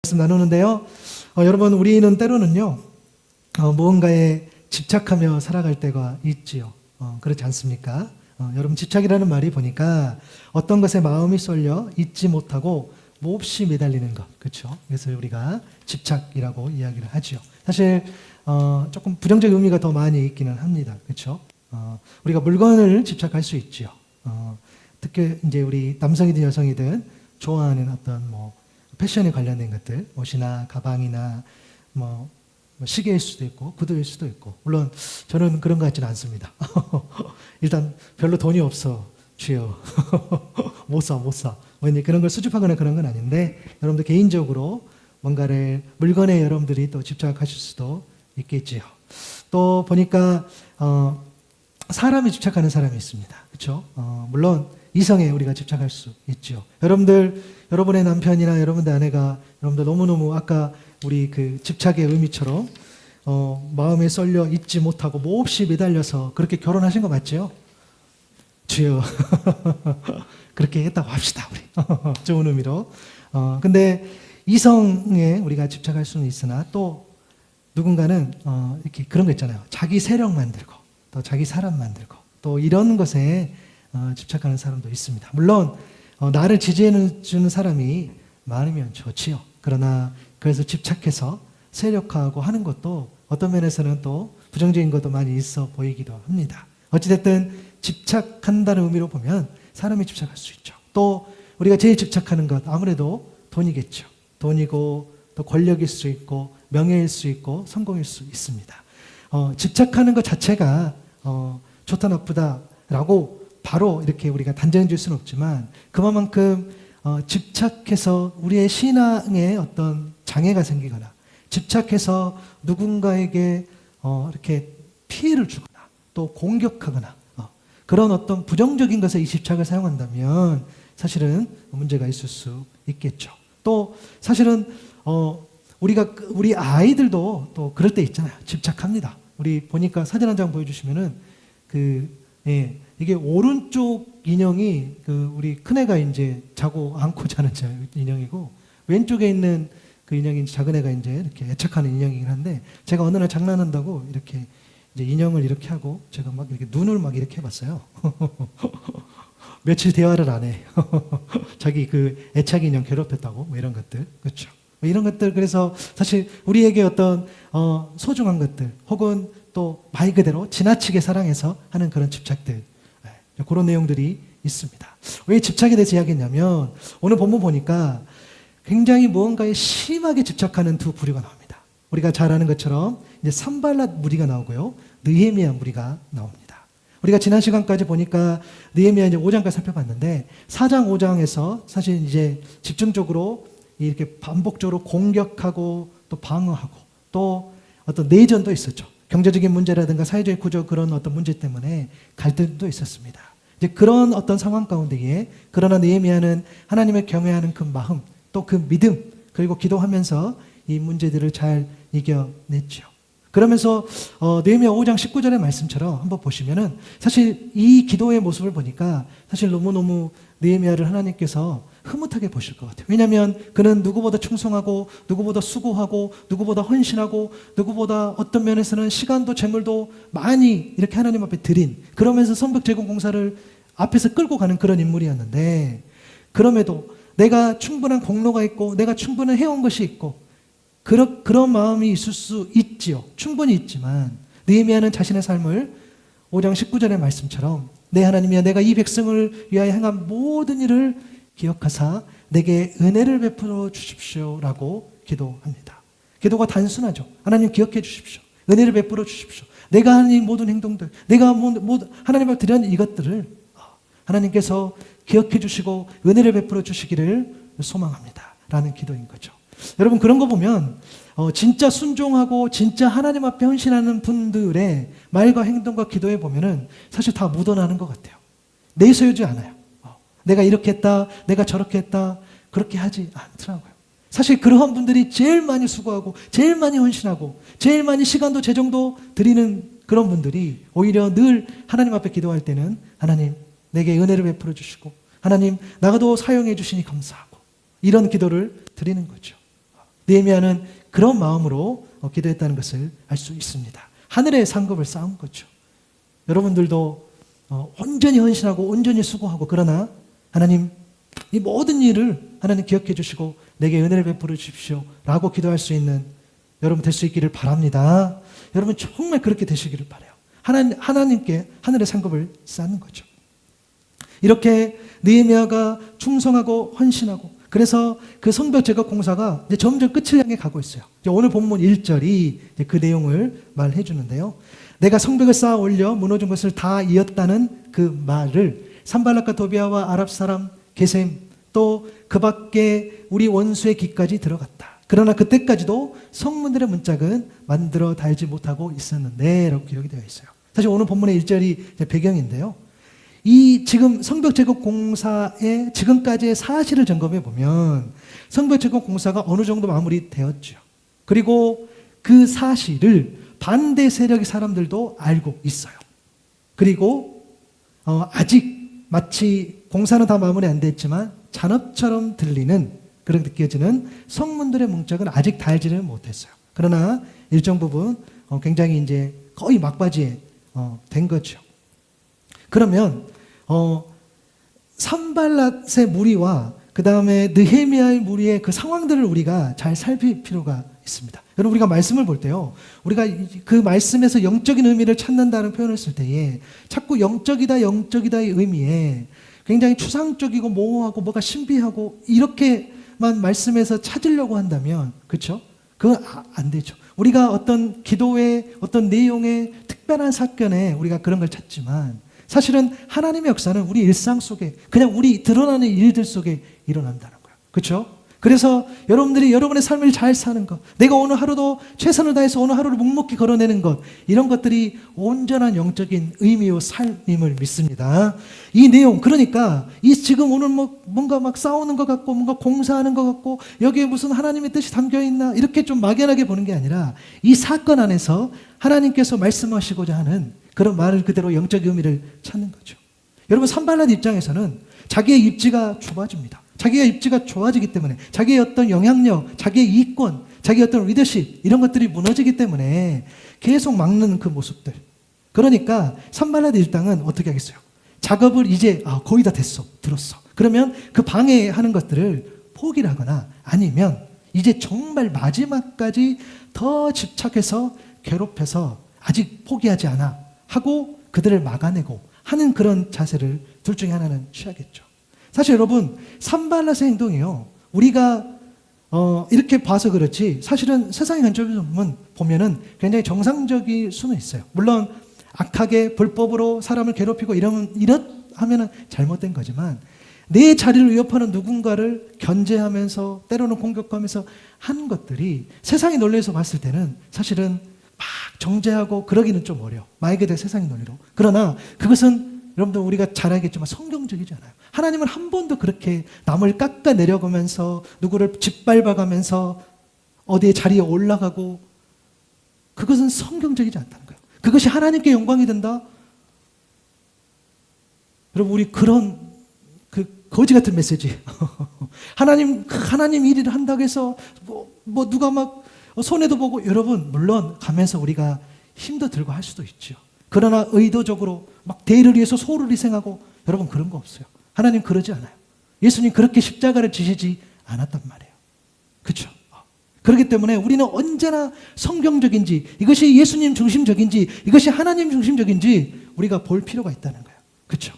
말씀 나누는데요. 여러분, 우리는 때로는요, 무언가에 집착하며 살아갈 때가 있지요. 그렇지 않습니까? 여러분, 집착이라는 말이 보니까 어떤 것에 마음이 쏠려 잊지 못하고 몹시 매달리는 것, 그렇죠? 그래서 우리가 집착이라고 이야기를 하죠. 사실 조금 부정적 의미가 더 많이 있기는 합니다, 그렇죠? 우리가 물건을 집착할 수 있죠. 특히 이제 우리 남성이든 여성이든 좋아하는 어떤 패션에 관련된 것들, 옷이나 가방이나 시계일 수도 있고 구두일 수도 있고, 물론 저는 그런 것 같지는 않습니다. 일단 별로 돈이 없어 주여 못 사. 그런 걸 수집하거나 그런 건 아닌데, 여러분들 개인적으로 뭔가를 물건에 여러분들이 또 집착하실 수도 있겠지요. 또 보니까 사람이 집착하는 사람이 있습니다. 그렇죠? 물론 이성에 우리가 집착할 수 있죠. 여러분의 남편이나 여러분의 아내가 여러분들 너무너무 아까 우리 그 집착의 의미처럼 마음에 쏠려 잊지 못하고 몹시 매달려서 그렇게 결혼하신 거 맞죠? 주여 그렇게 했다고 합시다, 우리. 좋은 의미로. 근데 이성에 우리가 집착할 수는 있으나, 또 누군가는 이렇게 그런 거 있잖아요. 자기 세력 만들고 또 자기 사람 만들고 또 이런 것에 집착하는 사람도 있습니다. 물론 나를 지지해 주는 사람이 많으면 좋지요. 그러나 그래서 집착해서 세력화하고 하는 것도 어떤 면에서는 또 부정적인 것도 많이 있어 보이기도 합니다. 어찌됐든 집착한다는 의미로 보면 사람이 집착할 수 있죠. 또 우리가 제일 집착하는 것, 아무래도 돈이겠죠. 돈이고 또 권력일 수 있고 명예일 수 있고 성공일 수 있습니다. 집착하는 것 자체가 좋다 나쁘다라고 바로 이렇게 우리가 단정해 줄 수는 없지만, 그만큼 집착해서 우리의 신앙에 어떤 장애가 생기거나 집착해서 누군가에게 이렇게 피해를 주거나 또 공격하거나 그런 어떤 부정적인 것에 이 집착을 사용한다면 사실은 문제가 있을 수 있겠죠. 또 사실은 우리 아이들도 또 그럴 때 있잖아요. 집착합니다. 우리 보니까 사진 한 장 보여주시면은 이게 오른쪽 인형이 우리 큰애가 이제 자고 안고 자는 인형이고, 왼쪽에 있는 그 인형이 작은 애가 이제 이렇게 애착하는 인형이긴 한데, 제가 어느 날 장난한다고 이렇게 이제 인형을 이렇게 하고 제가 막 이렇게 눈을 막 이렇게 해봤어요. 며칠 대화를 안 해. 자기 그 애착 인형 괴롭혔다고 이런 것들, 그렇죠? 이런 것들. 그래서 사실 우리에게 어떤 소중한 것들, 혹은 또 말 그대로 지나치게 사랑해서 하는 그런 집착들, 그런 내용들이 있습니다. 왜 집착에 대해서 이야기했냐면, 오늘 본문 보니까 굉장히 무언가에 심하게 집착하는 두 부류가 나옵니다. 우리가 잘 아는 것처럼 이제 산발랏 무리가 나오고요, 느헤미야 무리가 나옵니다. 우리가 지난 시간까지 보니까 느헤미야 이제 5장까지 살펴봤는데, 4장 5장에서 사실 이제 집중적으로 이렇게 반복적으로 공격하고 또 방어하고 또 어떤 내전도 있었죠. 경제적인 문제라든가 사회적인 구조, 그런 어떤 문제 때문에 갈등도 있었습니다. 이제 그런 어떤 상황 가운데에, 그러나 느헤미야는 하나님을 경외하는 그 마음, 또 그 믿음, 그리고 기도하면서 이 문제들을 잘 이겨냈죠. 그러면서 느헤미야 5장 19절의 말씀처럼 한번 보시면은, 사실 이 기도의 모습을 보니까 사실 너무너무 느헤미야를 하나님께서 흐뭇하게 보실 것 같아요. 왜냐하면 그는 누구보다 충성하고 누구보다 수고하고 누구보다 헌신하고 누구보다 어떤 면에서는 시간도 재물도 많이 이렇게 하나님 앞에 드린, 그러면서 성벽 제공 공사를 앞에서 끌고 가는 그런 인물이었는데, 그럼에도 내가 충분한 공로가 있고 내가 충분히 해온 것이 있고 그런 마음이 있을 수 있지요. 충분히 있지만 느헤미야는 자신의 삶을 5장 19절의 말씀처럼, 내 하나님이여, 내가 이 백성을 위하여 행한 모든 일을 기억하사 내게 은혜를 베풀어 주십시오라고 기도합니다. 기도가 단순하죠. 하나님 기억해 주십시오. 은혜를 베풀어 주십시오. 내가 하는 이 모든 행동들, 내가 하나님 앞에 드리는 이것들을 하나님께서 기억해 주시고 은혜를 베풀어 주시기를 소망합니다 라는 기도인 거죠. 여러분, 그런 거 보면 진짜 순종하고 진짜 하나님 앞에 헌신하는 분들의 말과 행동과 기도에 보면은 사실 다 묻어나는 것 같아요. 내세우지 않아요. 내가 이렇게 했다, 내가 저렇게 했다, 그렇게 하지 않더라고요. 사실 그러한 분들이 제일 많이 수고하고 제일 많이 헌신하고 제일 많이 시간도 재정도 드리는 그런 분들이 오히려 늘 하나님 앞에 기도할 때는, 하나님 내게 은혜를 베풀어 주시고 하나님 나도 사용해 주시니 감사하고, 이런 기도를 드리는 거죠. 느헤미야는 그런 마음으로 기도했다는 것을 알 수 있습니다. 하늘의 상급을 쌓은 거죠. 여러분들도 온전히 헌신하고 온전히 수고하고, 그러나 하나님 이 모든 일을 하나님 기억해 주시고 내게 은혜를 베풀어 주십시오 라고 기도할 수 있는 여러분 될 수 있기를 바랍니다. 여러분 정말 그렇게 되시기를 바라요. 하나님께 하늘의 상급을 쌓는 거죠. 이렇게 느헤미야가 충성하고 헌신하고, 그래서 그 성벽 제거 공사가 이제 점점 끝을 향해 가고 있어요. 오늘 본문 1절이 그 내용을 말해 주는데요. 내가 성벽을 쌓아 올려 무너진 것을 다 이었다는 그 말을 산발락과 도비아와 아랍 사람 게셈, 또 그 밖에 우리 원수의 귀까지 들어갔다. 그러나 그때까지도 성문들의 문짝은 만들어 달지 못하고 있었는데 라고 기록이 되어 있어요. 사실 오늘 본문의 1절이 배경인데요. 이 지금 성벽 제거 공사의 지금까지의 사실을 점검해 보면 성벽 제거 공사가 어느 정도 마무리되었죠. 그리고 그 사실을 반대 세력의 사람들도 알고 있어요. 그리고 아직 마치 공사는 다 마무리 안 됐지만 잔업처럼 들리는, 그렇게 느껴지는 성문들의 문짝은 아직 달지를 못했어요. 그러나 일정 부분 굉장히 이제 거의 막바지에 된 거죠. 그러면 산발랏의 무리와 그 다음에 느헤미야의 무리의 그 상황들을 우리가 잘 살필 필요가 있습니다. 여러분 우리가 말씀을 볼 때요, 우리가 그 말씀에서 영적인 의미를 찾는다는 표현을 쓸 때에 자꾸 영적이다의 의미에 굉장히 추상적이고 모호하고 뭐가 신비하고 이렇게만 말씀에서 찾으려고 한다면, 그렇죠? 그건 안 되죠. 우리가 어떤 기도의 어떤 내용의 특별한 사건에 우리가 그런 걸 찾지만 사실은 하나님의 역사는 우리 일상 속에, 그냥 우리 드러나는 일들 속에 일어난다는 거예요. 그렇죠? 그래서 여러분들이 여러분의 삶을 잘 사는 것, 내가 오늘 하루도 최선을 다해서 오늘 하루를 묵묵히 걸어내는 것, 이런 것들이 온전한 영적인 의미요 삶임을 믿습니다. 이 내용, 그러니까 이 지금 오늘 뭔가 막 싸우는 것 같고 뭔가 공사하는 것 같고 여기에 무슨 하나님의 뜻이 담겨 있나 이렇게 좀 막연하게 보는 게 아니라 이 사건 안에서 하나님께서 말씀하시고자 하는 그런 말을 그대로 영적 의미를 찾는 거죠. 여러분 산발랏 입장에서는 자기의 입지가 좁아집니다. 자기의 입지가 좋아지기 때문에 자기의 어떤 영향력, 자기의 이권, 자기의 어떤 리더십 이런 것들이 무너지기 때문에 계속 막는 그 모습들. 그러니까 산발랏 일당은 어떻게 하겠어요? 작업을 이제 거의 다 됐어, 들었어. 그러면 그 방해하는 것들을 포기를 하거나 아니면 이제 정말 마지막까지 더 집착해서 괴롭혀서 아직 포기하지 않아 하고 그들을 막아내고 하는 그런 자세를 둘 중에 하나는 취하겠죠. 사실 여러분 산발랏의 행동이요, 우리가 이렇게 봐서 그렇지 사실은 세상의 관점에서 보면은 굉장히 정상적일 수는 있어요. 물론 악하게 불법으로 사람을 괴롭히고 하면은 잘못된 거지만 내 자리를 위협하는 누군가를 견제하면서 때로는 공격하면서 하는 것들이 세상의 논리에서 봤을 때는 사실은 막 정죄하고 그러기는 좀 어려워. 말 그대로 세상의 논리로. 그러나 그것은 여러분들 우리가 잘 알겠지만 성경적이지 않아요. 하나님은 한 번도 그렇게 남을 깎아 내려가면서 누구를 짓밟아가면서 어디에 자리에 올라가고, 그것은 성경적이지 않다는 거예요. 그것이 하나님께 영광이 된다? 여러분 우리 그런 그 거지 같은 메시지 하나님 일을 한다고 해서 뭐 누가 막 손해도 보고, 여러분 물론 가면서 우리가 힘도 들고 할 수도 있죠. 그러나 의도적으로 막 대의를 위해서 소를 희생하고, 여러분 그런 거 없어요. 하나님 그러지 않아요. 예수님 그렇게 십자가를 지시지 않았단 말이에요. 그렇죠? 그렇기 때문에 우리는 언제나 성경적인지, 이것이 예수님 중심적인지, 이것이 하나님 중심적인지 우리가 볼 필요가 있다는 거예요. 그렇죠?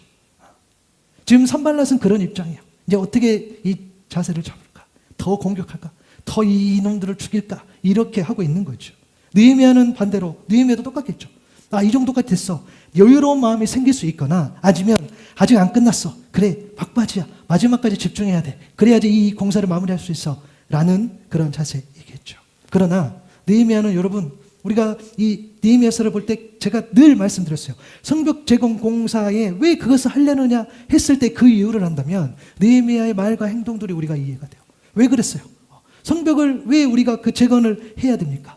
지금 산발랏은 그런 입장이에요. 이제 어떻게 이 자세를 잡을까? 더 공격할까? 더 이놈들을 죽일까? 이렇게 하고 있는 거죠. 느헤미야는 반대로, 느헤미야도 똑같겠죠. 이 정도까지 됐어. 여유로운 마음이 생길 수 있거나, 아니면 아직 안 끝났어. 그래, 막바지야. 마지막까지 집중해야 돼. 그래야지 이 공사를 마무리할 수 있어. 라는 그런 자세이겠죠. 그러나 느헤미야는, 여러분 우리가 이 느헤미야서를 볼 때 제가 늘 말씀드렸어요. 성벽 재건 공사에 왜 그것을 하려느냐 했을 때 그 이유를 한다면 느헤미야의 말과 행동들이 우리가 이해가 돼요. 왜 그랬어요? 성벽을 왜 우리가 그 재건을 해야 됩니까?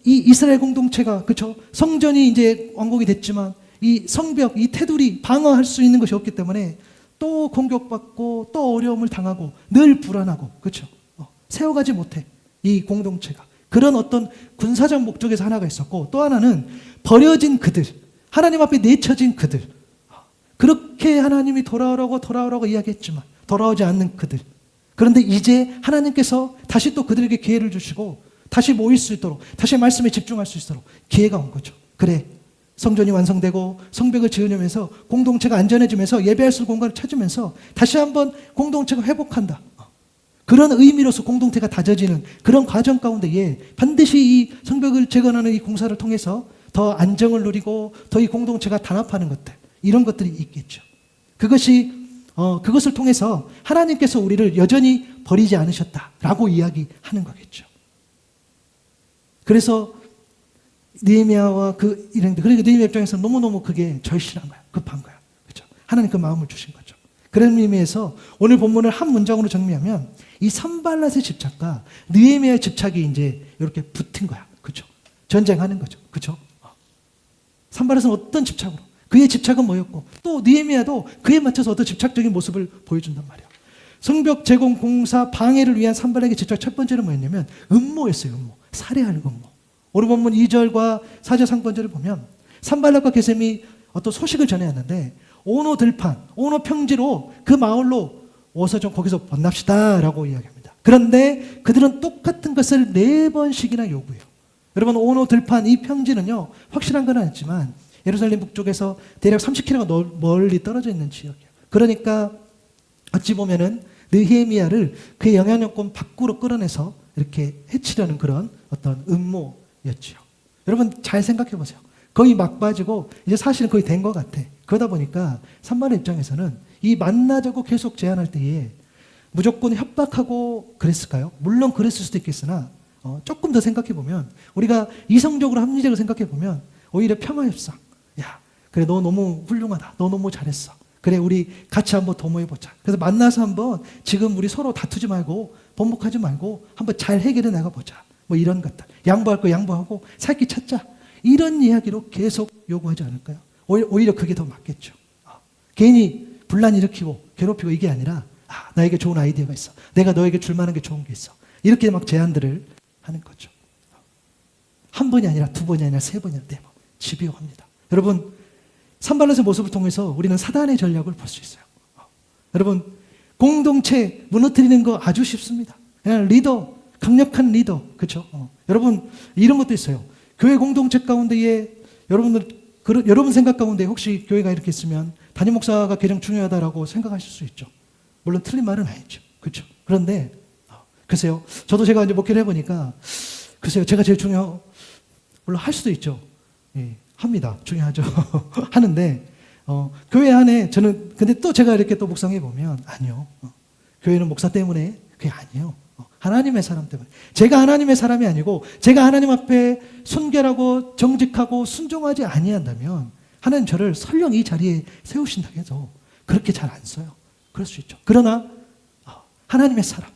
이 이스라엘 공동체가, 그렇죠? 성전이 이제 완공이 됐지만 이 성벽, 이 테두리 방어할 수 있는 것이 없기 때문에 또 공격받고 또 어려움을 당하고 늘 불안하고, 그렇죠? 세워가지 못해. 이 공동체가. 그런 어떤 군사적 목적에서 하나가 있었고, 또 하나는 버려진 그들, 하나님 앞에 내쳐진 그들. 그렇게 하나님이 돌아오라고 이야기했지만 돌아오지 않는 그들. 그런데 이제 하나님께서 다시 또 그들에게 기회를 주시고 다시 모일 수 있도록, 다시 말씀에 집중할 수 있도록 기회가 온 거죠. 그래, 성전이 완성되고 성벽을 지으려면서 공동체가 안전해지면서 예배할 수 있는 공간을 찾으면서 다시 한번 공동체가 회복한다. 그런 의미로서 공동체가 다져지는 그런 과정 가운데에 반드시 이 성벽을 재건하는 이 공사를 통해서 더 안정을 누리고 더 이 공동체가 단합하는 것들, 이런 것들이 있겠죠. 그것을 통해서 하나님께서 우리를 여전히 버리지 않으셨다라고 이야기하는 거겠죠. 그래서 느헤미야와 그 일행들, 그러니까 느헤미야 입장에서 너무너무 그게 절실한 거야, 급한 거야, 그렇죠? 하나님 그 마음을 주신 거죠. 그런 의미에서 오늘 본문을 한 문장으로 정리하면 이 산발랏의 집착과 느헤미야의 집착이 이제 이렇게 붙은 거야, 그렇죠? 전쟁하는 거죠, 그렇죠? 산발랏은 어떤 집착으로, 그의 집착은 뭐였고, 또 느헤미야도 그에 맞춰서 어떤 집착적인 모습을 보여준단 말이야. 성벽 제공 공사 방해를 위한 산발락의 집착 첫 번째는 뭐였냐면 음모였어요. 음모. 살해할 음모. 오늘 본문 2절과 4절 상반절을 보면 산발락과 게셈이 어떤 소식을 전해왔는데 오노 들판, 오노 평지로 그 마을로 와서 좀 거기서 만납시다 라고 이야기합니다. 그런데 그들은 똑같은 것을 4번씩이나 요구해요. 여러분, 오노 들판 이 평지는요, 확실한 건 아니지만 예루살렘 북쪽에서 대략 30km가 멀리 떨어져 있는 지역이에요. 그러니까 어찌 보면은 느헤미야를 그의 영향력권 밖으로 끌어내서 이렇게 해치려는 그런 어떤 음모였죠. 여러분 잘 생각해 보세요. 거의 막바지고 이제 사실은 거의 된 것 같아. 그러다 보니까 산발의 입장에서는 이 만나자고 계속 제안할 때에 무조건 협박하고 그랬을까요? 물론 그랬을 수도 있겠으나 조금 더 생각해 보면, 우리가 이성적으로 합리적으로 생각해 보면 오히려 평화협상. 야, 그래, 너 너무 훌륭하다. 너 너무 잘했어. 그래, 우리 같이 한번 도모해보자. 그래서 만나서 한번 지금 우리 서로 다투지 말고 번복하지 말고 한번 잘 해결해 나가보자. 뭐 이런 것들. 양보할 거 양보하고 살 길 찾자. 이런 이야기로 계속 요구하지 않을까요? 오히려 그게 더 맞겠죠. 괜히 분란 일으키고 괴롭히고 이게 아니라 나에게 좋은 아이디어가 있어. 내가 너에게 줄 만한 게 좋은 게 있어. 이렇게 막 제안들을 하는 거죠. 한 번이 아니라 두 번이 아니라 세 번이 아니라 4번. 집요합니다. 여러분, 산발랏의 모습을 통해서 우리는 사단의 전략을 볼 수 있어요. 여러분, 공동체 무너뜨리는 거 아주 쉽습니다. 그냥 리더, 강력한 리더, 그렇죠? 여러분, 이런 것도 있어요. 교회 공동체 가운데에 여러분 생각 가운데 혹시 교회가 이렇게 있으면 담임 목사가 가장 중요하다라고 생각하실 수 있죠. 물론 틀린 말은 아니죠, 그렇죠? 그런데 글쎄요, 저도 제가 이제 목회를 해보니까 글쎄요, 제가 제일 물론 할 수도 있죠. 예, 합니다. 중요하죠. 하는데 교회 안에 저는 근데 또 제가 이렇게 또 묵상해 보면 아니요. 교회는 목사 때문에 그게 아니에요. 하나님의 사람 때문에. 제가 하나님의 사람이 아니고 제가 하나님 앞에 순결하고 정직하고 순종하지 아니한다면 하나님 저를 설령 이 자리에 세우신다고 해도 그렇게 잘 안 써요. 그럴 수 있죠. 그러나 하나님의 사람,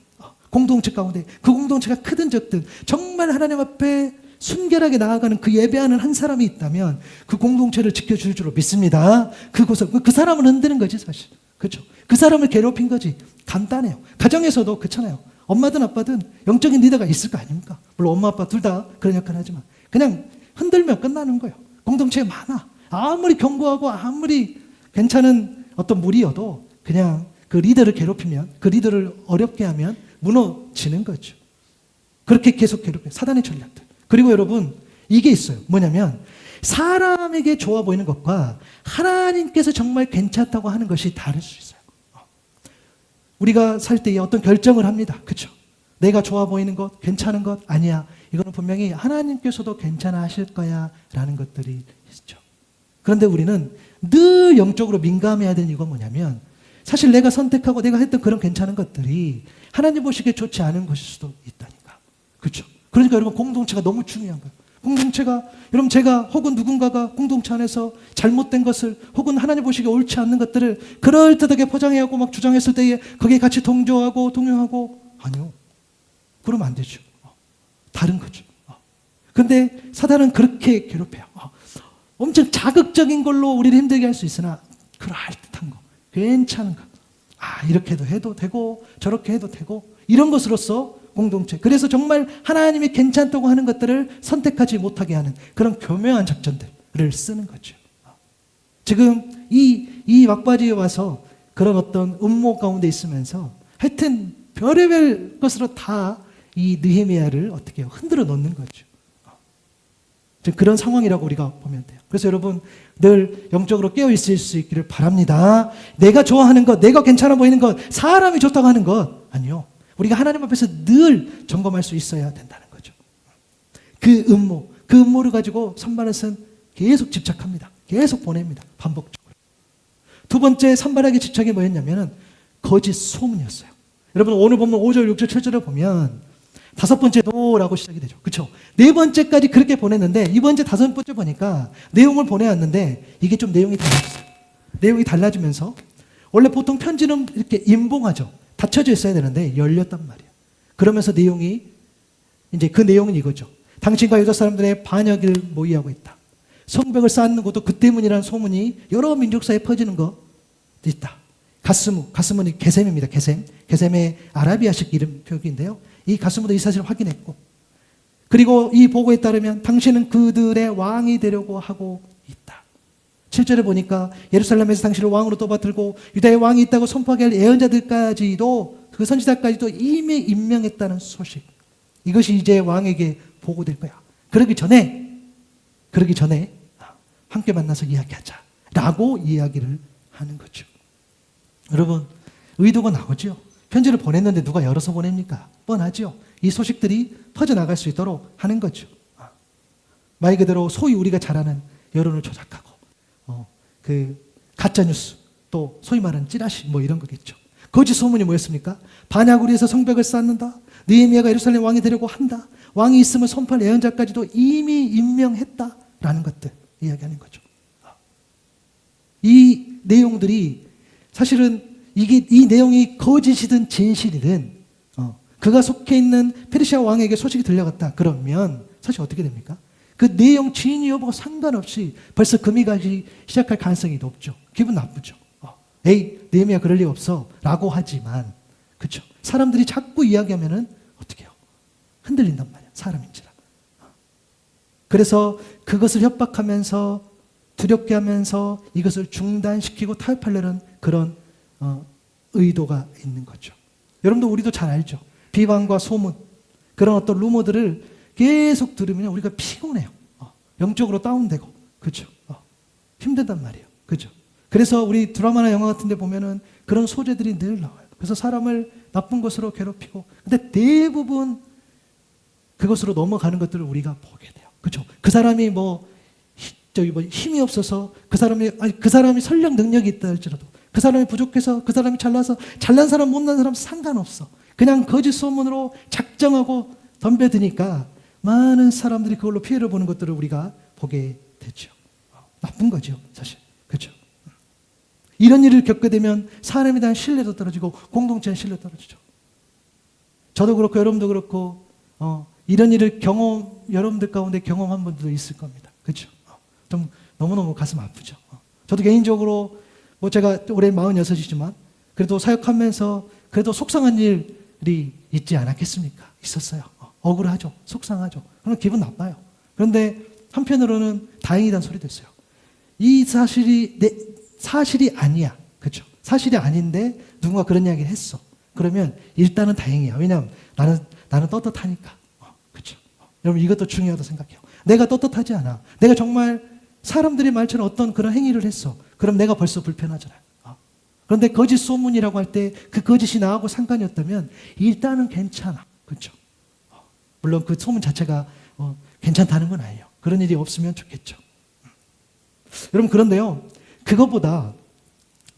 공동체 가운데 그 공동체가 크든 적든 정말 하나님 앞에 순결하게 나아가는 그 예배하는 한 사람이 있다면 그 공동체를 지켜줄 줄로 믿습니다. 그 사람을 흔드는 거지 사실. 그렇죠? 그 사람을 괴롭힌 거지. 간단해요. 가정에서도 그렇잖아요. 엄마든 아빠든 영적인 리더가 있을 거 아닙니까? 물론 엄마 아빠 둘 다 그런 역할을 하지만 그냥 흔들면 끝나는 거예요. 공동체에 많아. 아무리 견고하고 아무리 괜찮은 어떤 무리여도 그냥 그 리더를 괴롭히면, 그 리더를 어렵게 하면 무너지는 거죠. 그렇게 계속 괴롭혀요. 사단의 전략들. 그리고 여러분, 이게 있어요. 뭐냐면 사람에게 좋아 보이는 것과 하나님께서 정말 괜찮다고 하는 것이 다를 수 있어요. 우리가 살 때에 어떤 결정을 합니다. 그렇죠? 내가 좋아 보이는 것, 괜찮은 것 아니야. 이거는 분명히 하나님께서도 괜찮아 하실 거야 라는 것들이 있죠. 그런데 우리는 늘 영적으로 민감해야 되는 이유가 뭐냐면 사실 내가 선택하고 내가 했던 그런 괜찮은 것들이 하나님 보시기에 좋지 않은 것일 수도 있다니까. 그렇죠? 그러니까 여러분, 공동체가 너무 중요한 거예요. 공동체가, 여러분, 제가 혹은 누군가가 공동체 안에서 잘못된 것을 혹은 하나님 보시기에 옳지 않는 것들을 그럴듯하게 포장해하고 막 주장했을 때에 거기에 같이 동조하고 동요하고, 아니요, 그러면 안 되죠. 다른 거죠. 근데 사단은 그렇게 괴롭혀요. 엄청 자극적인 걸로 우리를 힘들게 할 수 있으나 그럴듯한 거, 괜찮은 거, 이렇게 해도 되고 저렇게 해도 되고 이런 것으로서 공동체. 그래서 정말 하나님이 괜찮다고 하는 것들을 선택하지 못하게 하는 그런 교묘한 작전들을 쓰는 거죠. 지금 이 막바지에 와서 그런 어떤 음모 가운데 있으면서 하여튼 별의별 것으로 다 이 느헤미야를 어떻게 해요? 흔들어 놓는 거죠. 그런 상황이라고 우리가 보면 돼요. 그래서 여러분 늘 영적으로 깨어 있을 수 있기를 바랍니다. 내가 좋아하는 것, 내가 괜찮아 보이는 것, 사람이 좋다고 하는 것 아니요. 우리가 하나님 앞에서 늘 점검할 수 있어야 된다는 거죠. 그 음모를 가지고 선발렛은 계속 집착합니다. 계속 보냅니다. 반복적으로. 두 번째 선발하기 집착이 뭐였냐면은 거짓 소문이었어요. 여러분 오늘 보면 5절, 6절, 7절을 보면 다섯 번째 노라고 시작이 되죠. 그렇죠? 네 번째까지 그렇게 보냈는데 이번 주 다섯 번째 보니까 내용을 보내왔는데 이게 좀 내용이 달라졌어요. 내용이 달라지면서 원래 보통 편지는 이렇게 임봉하죠. 닫혀져 있어야 되는데 열렸단 말이에요. 그러면서 내용이 이제 그 내용은 이거죠. 당신과 유다 사람들의 반역을 모의하고 있다. 성벽을 쌓는 것도 그 때문이라는 소문이 여러 민족 사이에 퍼지는 거 있다. 가스문이 게셈입니다. 게셈의 아라비아식 이름 표기인데요. 이 가스무도 이 사실을 확인했고 그리고 이 보고에 따르면 당신은 그들의 왕이 되려고 하고 있다. 7절에 보니까 예루살렘에서 당신을 왕으로 떠받들고 유다의 왕이 있다고 선포하게 할 예언자들까지도 그 선지자까지도 이미 임명했다는 소식. 이것이 이제 왕에게 보고될 거야. 그러기 전에 함께 만나서 이야기하자라고 이야기를 하는 거죠. 여러분 의도가 나오죠. 편지를 보냈는데 누가 열어서 보냅니까? 뻔하죠. 이 소식들이 퍼져나갈 수 있도록 하는 거죠. 말 그대로 소위 우리가 잘 아는 여론을 조작하고 그 가짜뉴스 또 소위 말하는 찌라시 뭐 이런 거겠죠. 거짓 소문이 뭐였습니까? 반역을 위해서 성벽을 쌓는다. 느헤미야가 예루살렘 왕이 되려고 한다. 왕이 있으면 선포할 예언자까지도 이미 임명했다라는 것들 이야기하는 거죠. 이 내용들이 사실은 이 내용이 거짓이든 진실이든 그가 속해 있는 페르시아 왕에게 소식이 들려갔다. 그러면 사실 어떻게 됩니까? 그 내용 진위 여부가 상관없이 벌써 금이 가기 시작할 가능성이 높죠. 기분 나쁘죠. 에이 느헤미야 그럴 리 없어 라고 하지만 그렇죠. 사람들이 자꾸 이야기하면은 어떻게 해요? 흔들린단 말이야. 사람인지라. 그래서 그것을 협박하면서 두렵게 하면서 이것을 중단시키고 타협하려는 그런 의도가 있는 거죠. 여러분도 우리도 잘 알죠. 비방과 소문 그런 어떤 루머들을 계속 들으면 우리가 피곤해요. 영적으로 다운되고 그렇죠. 힘들단 말이에요. 그렇죠. 그래서 우리 드라마나 영화 같은 데 보면은 그런 소재들이 늘 나와요. 그래서 사람을 나쁜 것으로 괴롭히고 근데 대부분 그것으로 넘어가는 것들을 우리가 보게 돼요. 그렇죠. 그 사람이 뭐 힘이 없어서 그 사람이 설령 능력이 있다 할지라도 그 사람이 부족해서 그 사람이 잘나서 잘난 사람 못난 사람 상관없어. 그냥 거짓 소문으로 작정하고 덤벼드니까 많은 사람들이 그걸로 피해를 보는 것들을 우리가 보게 되죠. 나쁜 거죠, 사실. 그렇죠. 이런 일을 겪게 되면 사람에 대한 신뢰도 떨어지고 공동체의 신뢰도 떨어지죠. 저도 그렇고 여러분도 그렇고 이런 일을 여러분들 가운데 경험한 분들도 있을 겁니다. 그렇죠. 좀 너무너무 가슴 아프죠. 저도 개인적으로 뭐 제가 올해 46이지만 그래도 사역하면서 그래도 속상한 일이 있지 않았겠습니까? 있었어요. 억울하죠. 속상하죠. 그럼 기분 나빠요. 그런데 한편으로는 다행이란 소리도 있어요. 이 사실이 아니야. 그렇죠? 사실이 아닌데 누군가 그런 이야기를 했어. 그러면 일단은 다행이야. 왜냐하면 나는 떳떳하니까. 그렇죠? 여러분 이것도 중요하다고 생각해요. 내가 떳떳하지 않아. 내가 정말 사람들이 말처럼 어떤 그런 행위를 했어. 그럼 내가 벌써 불편하잖아요. 그런데 거짓 소문이라고 할 때 그 거짓이 나하고 상관이 없다면 일단은 괜찮아. 그렇죠? 물론 그 소문 자체가 괜찮다는 건 아니에요. 그런 일이 없으면 좋겠죠. 여러분 그런데요. 그것보다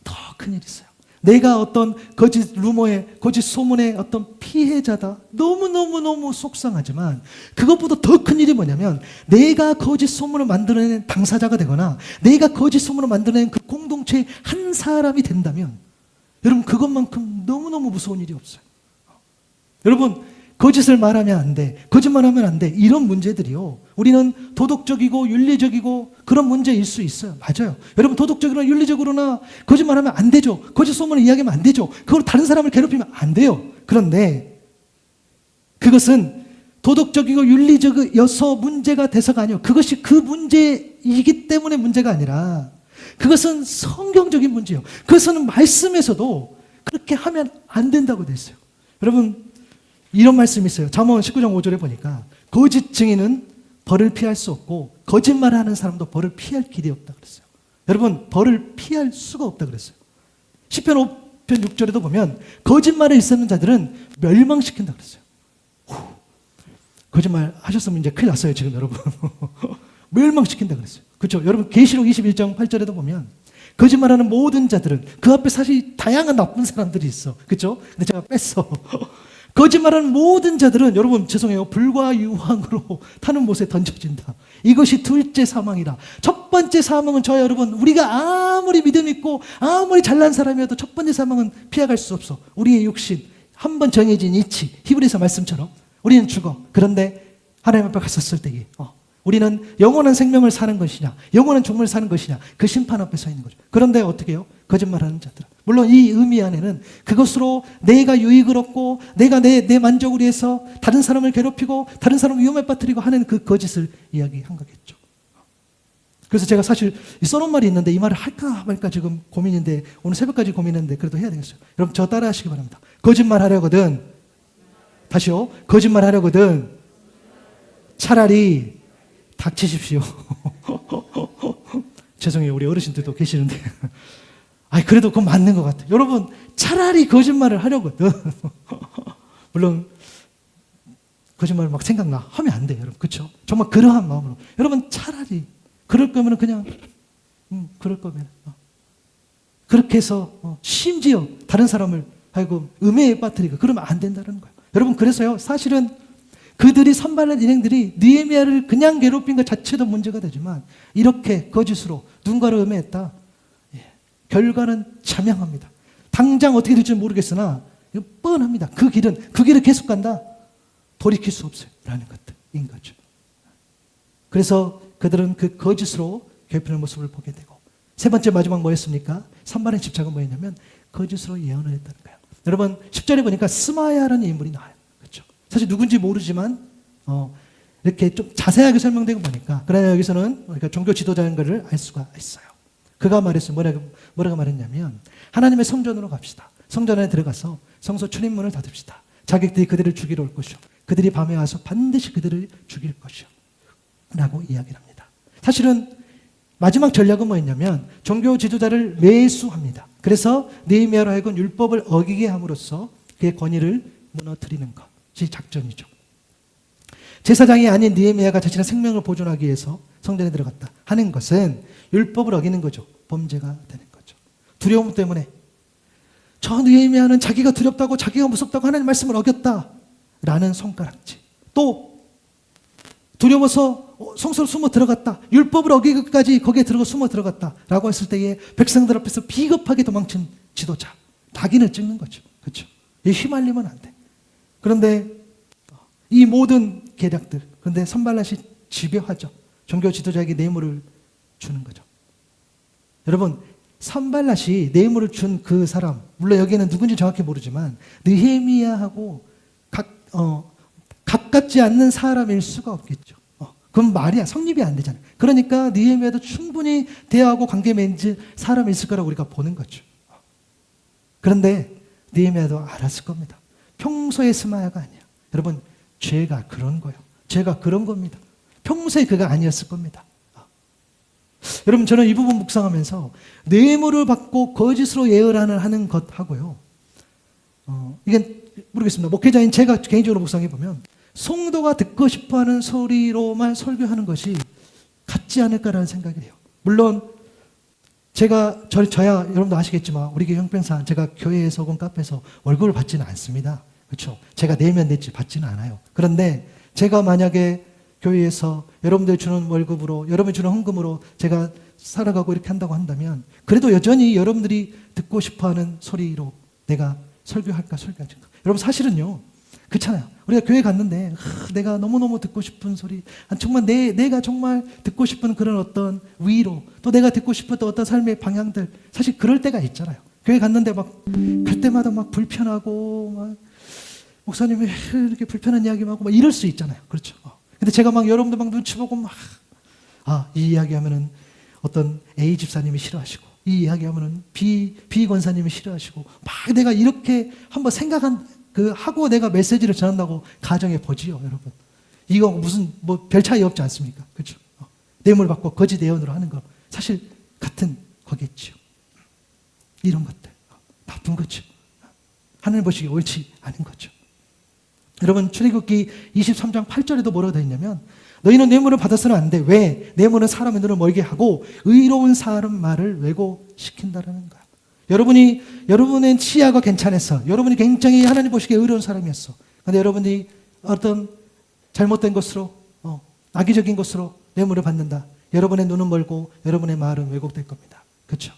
더 큰 일이 있어요. 내가 어떤 거짓 루머의 거짓 소문의 어떤 피해자다. 너무너무 속상하지만 그것보다 더 큰 일이 뭐냐면 내가 거짓 소문을 만들어낸 당사자가 되거나 내가 거짓 소문을 만들어낸 그 공동체의 한 사람이 된다면 여러분 그것만큼 너무너무 무서운 일이 없어요. 여러분 거짓을 말하면 안 돼. 거짓말하면 안 돼. 이런 문제들이요. 우리는 도덕적이고 윤리적이고 그런 문제일 수 있어요. 맞아요. 여러분 도덕적으로나 윤리적으로나 거짓말하면 안 되죠. 거짓 소문을 이야기하면 안 되죠. 그걸 다른 사람을 괴롭히면 안 돼요. 그런데 그것은 도덕적이고 윤리적이어서 문제가 돼서가 아니요. 그것이 그 문제이기 때문에 문제가 아니라 그것은 성경적인 문제예요. 그것은 말씀에서도 그렇게 하면 안 된다고 돼 있어요. 여러분, 이런 말씀이 있어요. 잠언 19장 5절에 보니까 거짓 증인은 벌을 피할 수 없고 거짓말하는 사람도 벌을 피할 길이 없다 그랬어요. 여러분, 벌을 피할 수가 없다 그랬어요. 시편 5편 6절에도 보면 거짓말을 일삼는 자들은 멸망시킨다 그랬어요. 거짓말 하셨으면 이제 큰일 났어요, 지금 여러분. 멸망시킨다 그랬어요. 그렇죠? 여러분, 계시록 21장 8절에도 보면 거짓말하는 모든 자들은 그 앞에 사실 다양한 나쁜 사람들이 있어. 그렇죠? 근데 제가 뺐어. 거짓말하는 모든 자들은 여러분 죄송해요. 불과 유황으로 타는 못에 던져진다. 이것이 둘째 사망이라. 첫 번째 사망은 저와 여러분, 우리가 아무리 믿음 있고 아무리 잘난 사람이어도 첫 번째 사망은 피해갈 수 없어. 우리의 육신, 한 번 정해진 이치, 히브리서 말씀처럼 우리는 죽어. 그런데 하나님 앞에 갔었을 때에 우리는 영원한 생명을 사는 것이냐, 영원한 종을 사는 것이냐, 그 심판 앞에 서 있는 거죠. 그런데 어떻게 해요? 거짓말하는 자들. 물론 이 의미 안에는 그것으로 내가 유익을 얻고 내가 내 만족을 위해서 다른 사람을 괴롭히고 다른 사람을 위험에 빠뜨리고 하는 그 거짓을 이야기한 거겠죠. 그래서 제가 사실 써놓은 말이 있는데 이 말을 할까 말까 지금 고민인데 오늘 새벽까지 고민했는데 그래도 해야 되겠어요. 여러분 저 따라 하시기 바랍니다. 거짓말 하려거든, 다시요, 거짓말 하려거든 차라리 닥치십시오. 죄송해요. 우리 어르신들도 계시는데. 그래도 그건 맞는 것 같아요. 여러분, 차라리 거짓말을 하려거든. 물론, 거짓말 막 생각나. 하면 안 돼요, 여러분. 그렇죠? 정말 그러한 마음으로. 여러분, 차라리. 그럴 거면 그냥, 그럴 거면. 그렇게 해서, 심지어 다른 사람을 하여금 음해에 빠뜨리고 그러면 안 된다는 거예요. 여러분, 그래서요, 사실은 그들이 선발한 일행들이 느헤미야를 그냥 괴롭힌 것 자체도 문제가 되지만 이렇게 거짓으로 누군가를 음해했다. 결과는 자명합니다. 당장 어떻게 될지 모르겠으나 이거 뻔합니다. 그 길을 계속 간다. 돌이킬 수 없어요. 라는 것들인 거죠. 그래서 그들은 그 거짓으로 괴롭히는 모습을 보게 되고 세 번째 마지막 뭐였습니까? 선발의 집착은 뭐였냐면 거짓으로 예언을 했다는 거예요. 여러분 10절에 보니까 스마야라는 인물이 나와요. 사실 누군지 모르지만 이렇게 좀 자세하게 설명되고 보니까 그러나 여기서는 그러니까 종교 지도자인 것을 알 수가 있어요. 그가 말했어요. 뭐라고 말했냐면 하나님의 성전으로 갑시다. 성전 안에 들어가서 성소 출입문을 닫읍시다. 자객들이 그들을 죽이러 올 것이요. 그들이 밤에 와서 반드시 그들을 죽일 것이요. 라고 이야기를 합니다. 사실은 마지막 전략은 뭐였냐면 종교 지도자를 매수합니다. 그래서 느헤미야로 하여금 율법을 어기게 함으로써 그의 권위를 무너뜨리는 것. 작전이죠. 제사장이 아닌 느헤미야가 자신의 생명을 보존하기 위해서 성전에 들어갔다 하는 것은 율법을 어기는 거죠. 범죄가 되는 거죠. 두려움 때문에 저 느헤미야는 자기가 두렵다고 자기가 무섭다고 하나님 말씀을 어겼다라는 손가락질. 또 두려워서 성소로 숨어 들어갔다. 율법을 어기기까지 거기에 숨어 들어갔다라고 했을 때에 백성들 앞에서 비겁하게 도망친 지도자. 낙인을 찍는 거죠. 그렇죠? 이 휘말리면 안 돼. 그런데 이 모든 계략들, 그런데 선발랏이 집요하죠. 종교 지도자에게 뇌물을 주는 거죠. 여러분, 선발랏이 뇌물을 준 그 사람, 물론 여기는 누군지 정확히 모르지만 느헤미야하고 가깝지 않는 사람일 수가 없겠죠. 그건 말이야. 성립이 안 되잖아요. 그러니까 느헤미야도 충분히 대화하고 관계 맺은 사람이 있을 거라고 우리가 보는 거죠. 그런데 느헤미야도 알았을 겁니다. 평소의 스마야가 아니야. 여러분, 죄가 그런 거예요. 죄가 그런 겁니다. 평소에 그가 아니었을 겁니다. 여러분, 저는 이 부분 묵상하면서 뇌물을 받고 거짓으로 예언을 하는 것하고요. 이게 모르겠습니다. 목회자인 제가 개인적으로 묵상해 보면 성도가 듣고 싶어하는 소리로만 설교하는 것이 같지 않을까라는 생각이 돼요. 물론 저야 여러분도 아시겠지만 우리 교회 형평상 제가 교회에서 혹은 카페에서 월급을 받지는 않습니다. 그렇죠? 제가 내면 냈지 받지는 않아요. 그런데 제가 만약에 교회에서 여러분들 주는 월급으로 여러분이 주는 헌금으로 제가 살아가고 이렇게 한다고 한다면 그래도 여전히 여러분들이 듣고 싶어하는 소리로 내가 설교할까 설교할까. 여러분 사실은요. 그렇잖아요. 우리가 교회 갔는데 내가 너무너무 듣고 싶은 소리, 정말 내가 정말 듣고 싶은 그런 어떤 위로, 또 내가 듣고 싶었던 어떤 삶의 방향들, 사실 그럴 때가 있잖아요. 교회 갔는데 막 갈 때마다 막 불편하고 막 목사님이 이렇게 불편한 이야기만 하고 막 이럴 수 있잖아요. 그렇죠. 근데 제가 막 여러분들 막 눈치 보고 막, 이 이야기 하면은 어떤 A 집사님이 싫어하시고, 이 이야기 하면은 B 권사님이 싫어하시고, 막 내가 이렇게 한번 하고 내가 메시지를 전한다고 가정해 보지요, 여러분. 이거 무슨, 별 차이 없지 않습니까? 그렇죠. 뇌물 받고 거짓 예언으로 하는 거. 사실 같은 거겠죠. 이런 것들. 나쁜 거죠. 하늘 보시기 옳지 않은 거죠. 여러분, 출애굽기 23장 8절에도 뭐라고 되어 있냐면, 너희는 뇌물을 받아서는 안 돼. 왜? 뇌물은 사람의 눈을 멀게 하고 의로운 사람 말을 왜곡시킨다라는 거야. 여러분의 치아가 괜찮아서, 여러분이 굉장히 하나님 보시기에 의로운 사람이었어. 그런데 여러분이 어떤 잘못된 것으로, 악의적인 것으로 뇌물을 받는다. 여러분의 눈은 멀고 여러분의 말은 왜곡될 겁니다. 그렇죠?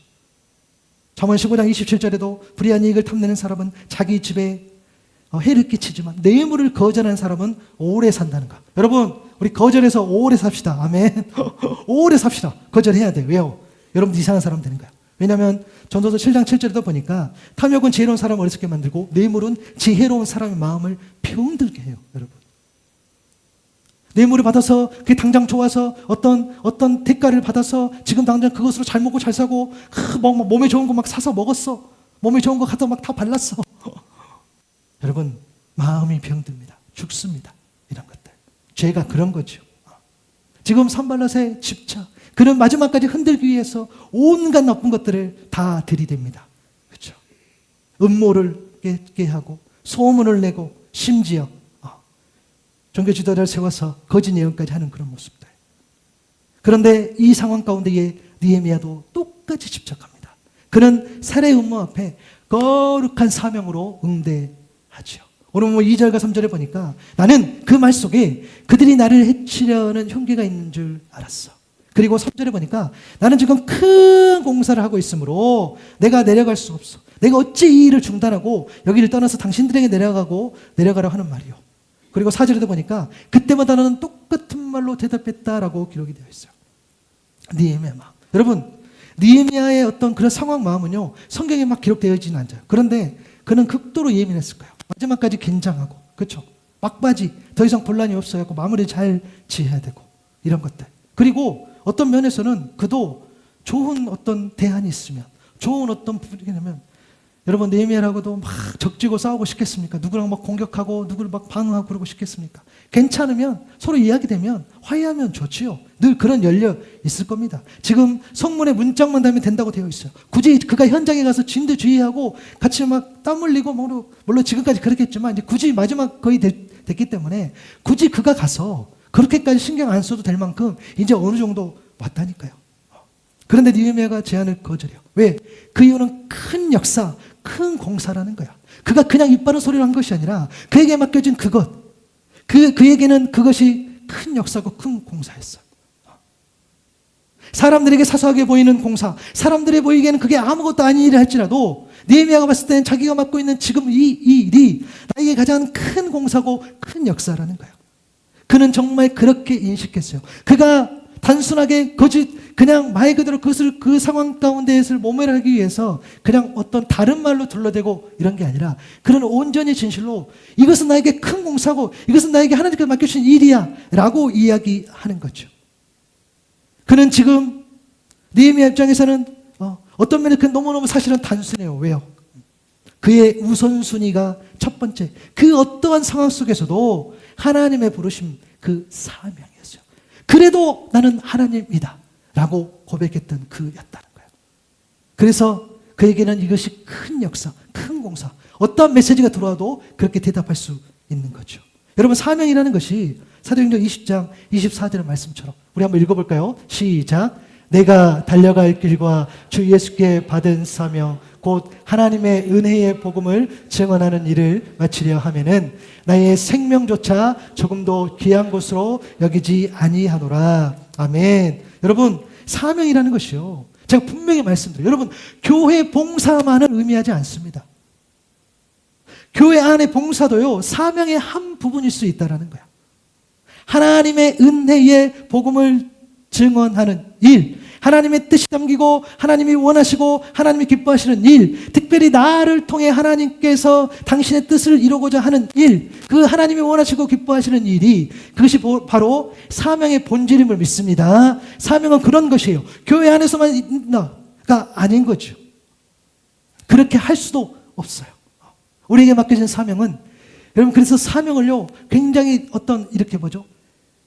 잠언 15장 27절에도 불의한 이익을 탐내는 사람은 자기 집에 해를 끼치지만 뇌물을 거절하는 사람은 오래 산다는 거. 여러분, 우리 거절해서 오래 삽시다. 아멘. 오래 삽시다. 거절해야 돼. 왜요? 여러분 이상한 사람 되는 거야. 왜냐하면 전도서 7장 7절에도 보니까 탐욕은 지혜로운 사람을 어리석게 만들고 뇌물은 지혜로운 사람의 마음을 병들게 해요. 여러분, 뇌물을 받아서 그게 당장 좋아서 어떤 대가를 받아서 지금 당장 그것으로 잘 먹고 잘 사고 몸에 좋은 거 막 사서 먹었어. 몸에 좋은 거 갖다 막 다 발랐어. 여러분, 마음이 병듭니다. 죽습니다. 이런 것들. 죄가 그런 거죠. 지금 산발랏의 집착, 그는 마지막까지 흔들기 위해서 온갖 나쁜 것들을 다 들이댑니다. 그렇죠? 음모를 깨게 하고 소문을 내고 심지어 종교 지도자를 세워서 거짓 예언까지 하는 그런 모습들. 그런데 이 상황 가운데에 느헤미야도 똑같이 집착합니다. 그는 살해 음모 앞에 거룩한 사명으로 응대하죠. 오늘 2절과 3절에 보니까 나는 그 말 속에 그들이 나를 해치려는 흉기가 있는 줄 알았어. 그리고 3절에 보니까 나는 지금 큰 공사를 하고 있으므로 내가 내려갈 수 없어. 내가 어찌 이 일을 중단하고 여기를 떠나서 당신들에게 내려가라고 하는 말이요. 그리고 4절에도 보니까 그때마다 나는 똑같은 말로 대답했다라고 기록이 되어 있어요. 느헤미야 마음. 여러분, 느헤미야의 어떤 그런 상황 마음은요, 성경에 막 기록되어 있지는 않아요. 그런데 그는 극도로 예민했을 거예요. 마지막까지 긴장하고, 그렇죠? 막바지, 더 이상 본란이 없어요. 마무리 잘 지어야 되고, 이런 것들. 그리고 어떤 면에서는 그도 좋은 어떤 대안이 있으면, 좋은 어떤 부분이냐면, 여러분, 느헤미야라고도 막 적지고 싸우고 싶겠습니까? 누구랑 막 공격하고 누구를 막 방어하고 그러고 싶겠습니까? 괜찮으면, 서로 이야기되면 화해하면 좋지요. 늘 그런 열려 있을 겁니다. 지금 성문에 문짝만 달면 된다고 되어 있어요. 굳이 그가 현장에 가서 진두지휘하고 같이 막 땀 흘리고, 물론 지금까지 그렇겠지만 이제 굳이 마지막 거의 됐기 때문에 굳이 그가 가서 그렇게까지 신경 안 써도 될 만큼 이제 어느 정도 왔다니까요. 그런데 느헤미야가 제안을 거절해요. 왜? 그 이유는 큰 역사, 큰 공사라는 거야. 그가 그냥 입 바른 소리를 한 것이 아니라 그에게 맡겨진 그것, 그에게는 그것이 큰 역사고 큰 공사였어요. 사람들에게 사소하게 보이는 공사, 사람들에 보이기에는 그게 아무것도 아닌 일을 할지라도 느헤미야가 봤을 때는 자기가 맡고 있는 지금 이 일이 나에게 가장 큰 공사고 큰 역사라는 거예요. 그는 정말 그렇게 인식했어요. 그가 단순하게 그냥 말 그대로 그것을 그 상황 가운데에서 모면하기 위해서 그냥 어떤 다른 말로 둘러대고 이런 게 아니라 그는 온전히 진실로 이것은 나에게 큰 공사고 이것은 나에게 하나님께서 맡겨주신 일이야 라고 이야기하는 거죠. 그는 지금 느헤미야 입장에서는 어떤 면에 그 너무너무 사실은 단순해요. 왜요? 그의 우선순위가 첫 번째, 그 어떠한 상황 속에서도 하나님의 부르심, 그 사명이었어요. 그래도 나는 하나님이다 라고 고백했던 그였다는 거예요. 그래서 그에게는 이것이 큰 역사, 큰 공사, 어떠한 메시지가 들어와도 그렇게 대답할 수 있는 거죠. 여러분, 사명이라는 것이 사도행전 20장 24절의 말씀처럼 우리 한번 읽어볼까요? 시작. 내가 달려갈 길과 주 예수께 받은 사명 곧 하나님의 은혜의 복음을 증언하는 일을 마치려 하면은 나의 생명조차 조금도 귀한 것으로 여기지 아니하노라. 아멘. 여러분, 사명이라는 것이요, 제가 분명히 말씀드려요. 여러분, 교회 봉사만을 의미하지 않습니다. 교회 안의 봉사도요, 사명의 한 부분일 수 있다는 거야. 하나님의 은혜의 복음을 증언하는 일, 하나님의 뜻이 담기고 하나님이 원하시고 하나님이 기뻐하시는 일, 특별히 나를 통해 하나님께서 당신의 뜻을 이루고자 하는 일, 그 하나님이 원하시고 기뻐하시는 일이 그것이 바로 사명의 본질임을 믿습니다. 사명은 그런 것이에요. 교회 안에서만 있나가 아닌 거죠. 그렇게 할 수도 없어요. 우리에게 맡겨진 사명은, 여러분, 그래서 사명을요 굉장히 어떤 이렇게 뭐죠?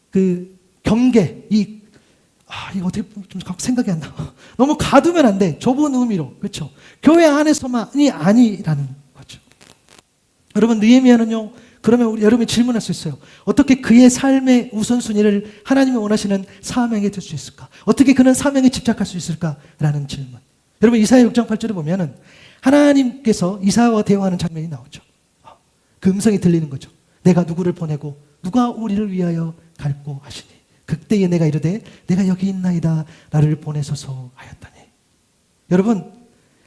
그 경계, 이거 어떻게 좀 생각이 안 나. 너무 가두면 안 돼. 좁은 의미로. 그렇죠? 교회 안에서만이 아니라는 거죠. 여러분, 느헤미야는요, 그러면 여러분이 질문할 수 있어요. 어떻게 그의 삶의 우선순위를 하나님이 원하시는 사명에 둘 수 있을까? 어떻게 그는 사명에 집착할 수 있을까라는 질문. 여러분, 이사야 6장 8절에 보면은 하나님께서 이사야와 대화하는 장면이 나오죠. 그 음성이 들리는 거죠. 내가 누구를 보내고 누가 우리를 위하여 갈고 하시니 그때에 내가 이르되 내가 여기 있나이다 나를 보내소서 하였다니. 여러분,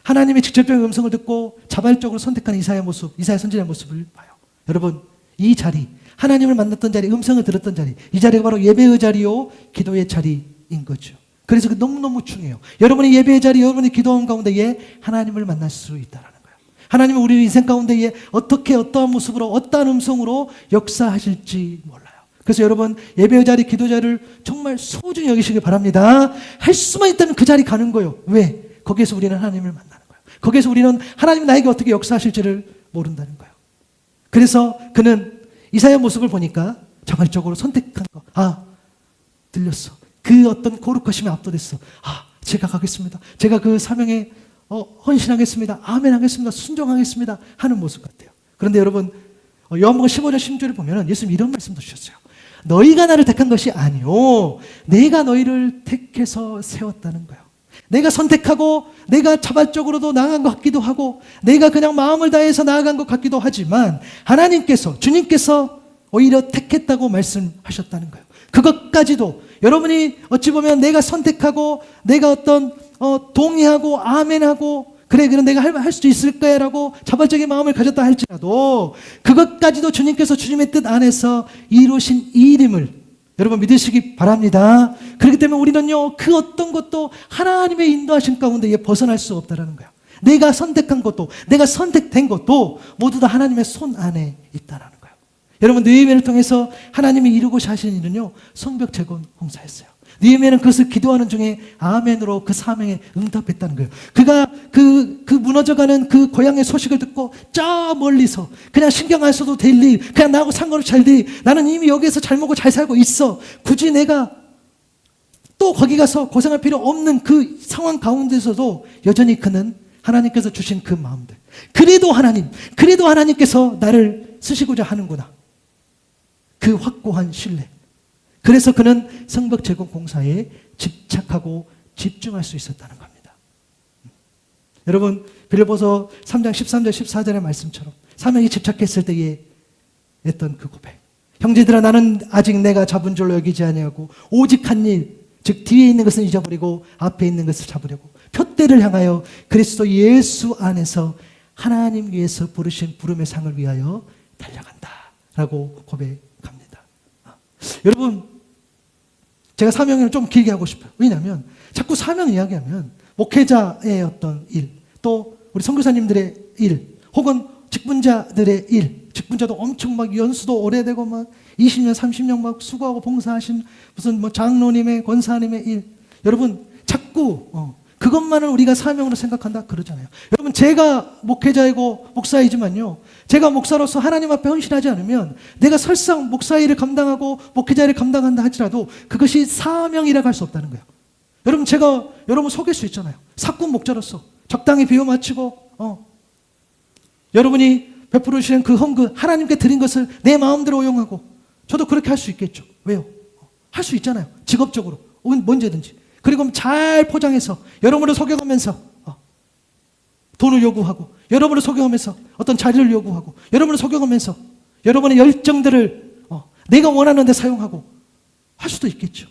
하나님의 직접적인 음성을 듣고 자발적으로 선택한 이사야 선지자의 모습을 봐요. 여러분, 이 자리, 하나님을 만났던 자리, 음성을 들었던 자리, 이 자리가 바로 예배의 자리요 기도의 자리인 거죠. 그래서 너무너무 중요해요. 여러분의 예배의 자리, 여러분의 기도하는 가운데에 하나님을 만날 수 있다는 거예요. 하나님은 우리 인생 가운데에 어떻게 어떠한 모습으로 어떠한 음성으로 역사하실지 몰라요. 그래서 여러분, 예배의 자리, 기도 자리를 정말 소중히 여기시기 바랍니다. 할 수만 있다면 그 자리 가는 거예요. 왜? 거기에서 우리는 하나님을 만나는 거예요. 거기에서 우리는 하나님이 나에게 어떻게 역사하실지를 모른다는 거예요. 그래서 그는 이사야 모습을 보니까 자발적으로 선택한 거. 들렸어. 그 어떤 거룩하심에 압도됐어. 제가 가겠습니다. 제가 그 사명에 헌신하겠습니다. 아멘 하겠습니다. 순종하겠습니다. 하는 모습 같아요. 그런데 여러분, 요한복음 15장 16절에 보면 예수님 이런 말씀도 주셨어요. 너희가 나를 택한 것이 아니요 내가 너희를 택해서 세웠다는 거예요. 내가 선택하고 내가 자발적으로도 나아간 것 같기도 하고 내가 그냥 마음을 다해서 나아간 것 같기도 하지만 하나님께서, 주님께서 오히려 택했다고 말씀하셨다는 거예요. 그것까지도 여러분이 어찌 보면 내가 선택하고 내가 어떤 동의하고 아멘하고 그래 내가 할 수 있을 거야 라고 자발적인 마음을 가졌다 할지라도 그것까지도 주님께서 주님의 뜻 안에서 이루신 일임을 여러분 믿으시기 바랍니다. 그렇기 때문에 우리는요 그 어떤 것도 하나님의 인도하신 가운데 벗어날 수 없다는 거예요. 내가 선택한 것도 내가 선택된 것도 모두 다 하나님의 손 안에 있다는 거예요. 여러분, 느헤미야를 통해서 하나님이 이루고자 하신 일은요 성벽 재건 공사였어요. 느헤미야는 그것을 기도하는 중에 아멘으로 그 사명에 응답했다는 거예요. 그가 그 무너져가는 그 고향의 소식을 듣고 저 멀리서 그냥 신경 안 써도 될 일, 그냥 나하고 상관없이 잘 돼. 나는 이미 여기에서 잘 먹고 잘 살고 있어. 굳이 내가 또 거기 가서 고생할 필요 없는 그 상황 가운데서도 여전히 그는 하나님께서 주신 그 마음들. 그래도 하나님께서 나를 쓰시고자 하는구나. 그 확고한 신뢰. 그래서 그는 성벽 재건 공사에 집착하고 집중할 수 있었다는 겁니다. 여러분, 빌립보서 3장 13절 14절의 말씀처럼 사명에 집착했을 때에 했던 그 고백. 형제들아, 나는 아직 내가 잡은 줄로 여기지 아니하고 오직 한 일, 즉 뒤에 있는 것은 잊어버리고 앞에 있는 것을 잡으려고 표대를 향하여 그리스도 예수 안에서 하나님 위에서 부르신 부름의 상을 위하여 달려간다 라고 고백합니다. 여러분, 제가 사명을 좀 길게 하고 싶어요. 왜냐하면 자꾸 사명 이야기하면 목회자의 어떤 일, 또 우리 선교사님들의 일, 혹은 직분자들의 일, 직분자도 엄청 막 연수도 오래되고 막 20년, 30년 막 수고하고 봉사하신 무슨 뭐 장로님의, 권사님의 일. 여러분, 자꾸 그것만을 우리가 사명으로 생각한다 그러잖아요. 여러분, 제가 목회자이고 목사이지만요, 제가 목사로서 하나님 앞에 헌신하지 않으면 내가 설상 목사 일을 감당하고 목회자 일을 감당한다 할지라도 그것이 사명이라고 할 수 없다는 거예요. 여러분, 제가 여러분 속일 수 있잖아요. 사꾼 목자로서 적당히 비워 맞추고 여러분이 베풀어 주시는 그 헌금, 하나님께 드린 것을 내 마음대로 오용하고 저도 그렇게 할 수 있겠죠. 왜요? 할 수 있잖아요. 직업적으로 언제든지. 그리고 잘 포장해서 여러분을 속여가면서 돈을 요구하고 여러분을 속여가면서 어떤 자리를 요구하고 여러분을 속여가면서 여러분의 열정들을 내가 원하는 데 사용하고 할 수도 있겠죠.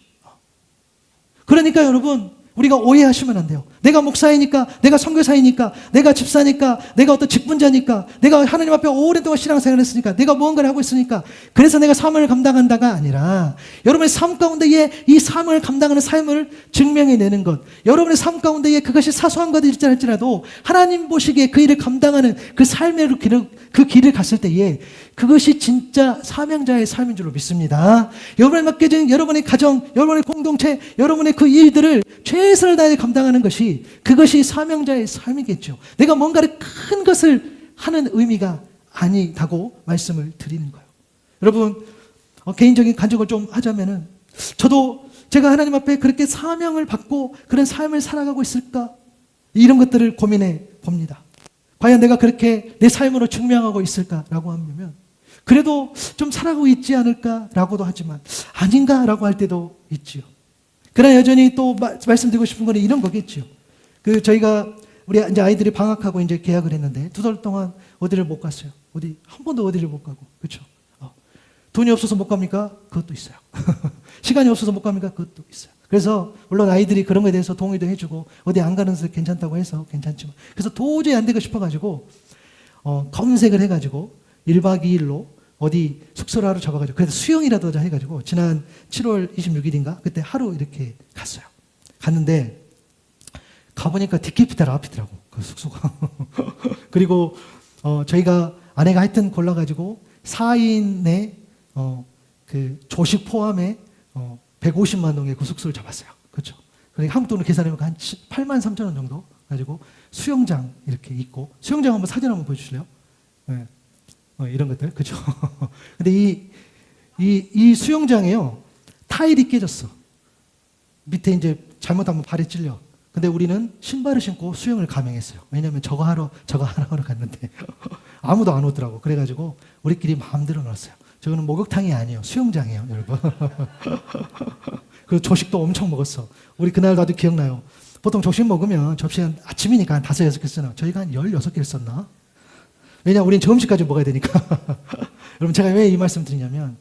그러니까 여러분, 우리가 오해하시면 안 돼요. 내가 목사이니까, 내가 선교사이니까, 내가 집사니까, 내가 어떤 직분자니까, 내가 하나님 앞에 오랫동안 신앙생활을 했으니까, 내가 무언가를 하고 있으니까, 그래서 내가 사명을 감당한다가 아니라, 여러분의 삶 가운데에 이 사명을 감당하는 삶을 증명해내는 것, 여러분의 삶 가운데에 그것이 사소한 것일지 할지라도 하나님 보시기에 그 일을 감당하는 그 삶의 그 길을 갔을 때에 그것이 진짜 사명자의 삶인 줄로 믿습니다. 여러분의 맡겨진 여러분의 가정, 여러분의 공동체, 여러분의 그 일들을 최선을 다해 감당하는 것이 그것이 사명자의 삶이겠죠. 내가 뭔가를 큰 것을 하는 의미가 아니다고 말씀을 드리는 거예요. 여러분, 개인적인 간증을 좀 하자면은 저도 제가 하나님 앞에 그렇게 사명을 받고 그런 삶을 살아가고 있을까? 이런 것들을 고민해 봅니다. 과연 내가 그렇게 내 삶으로 증명하고 있을까라고 하면 그래도 좀 살아가고 있지 않을까라고도 하지만 아닌가라고 할 때도 있지요. 그러나 여전히 또 말씀드리고 싶은 건 이런 거겠지요. 저희가 우리 이제 아이들이 방학하고 이제 계약을 했는데 2달 동안 어디를 못 갔어요. 한 번도 어디를 못 가고, 그렇죠? 돈이 없어서 못 갑니까? 그것도 있어요. 시간이 없어서 못 갑니까? 그것도 있어요. 그래서 물론 아이들이 그런 거에 대해서 동의도 해주고 어디 안 가는 데서 괜찮다고 해서 괜찮지만 그래서 도저히 안 되고 싶어가지고 검색을 해가지고 1박 2일로 어디 숙소를 하루 잡아가지고 그래서 수영이라도 해가지고 지난 7월 26일인가 그때 하루 이렇게 갔어요. 갔는데 가보니까 디키피타라 앞이더라고 그 숙소가. 그리고 저희가 아내가 하여튼 골라가지고 4인의 그 조식 포함에 150만 동의 그 숙소를 잡았어요. 그렇죠? 그러니까 한국 돈으로 계산해보면 한 8만 3천 원 정도 가지고 수영장 이렇게 있고 수영장 한번 사진 한번 보여주실래요? 네. 이런 것들 그렇죠? 근데 이 수영장에요 타일이 깨졌어. 밑에 이제 잘못하면 발에 찔려. 근데 우리는 신발을 신고 수영을 감행했어요. 왜냐하면 저거 하러 갔는데 아무도 안 오더라고. 그래가지고 우리끼리 마음대로 놀았어요. 저거는 목욕탕이 아니에요. 수영장이에요, 여러분. 그리고 조식도 엄청 먹었어. 우리 그날 나도 기억나요. 보통 조식 먹으면 접시 한 아침이니까 한 5, 6개 쓰나? 저희가 한 16개를 썼나? 왜냐, 우린 점심까지 먹어야 되니까. 여러분, 제가 왜 이 말씀 드리냐면,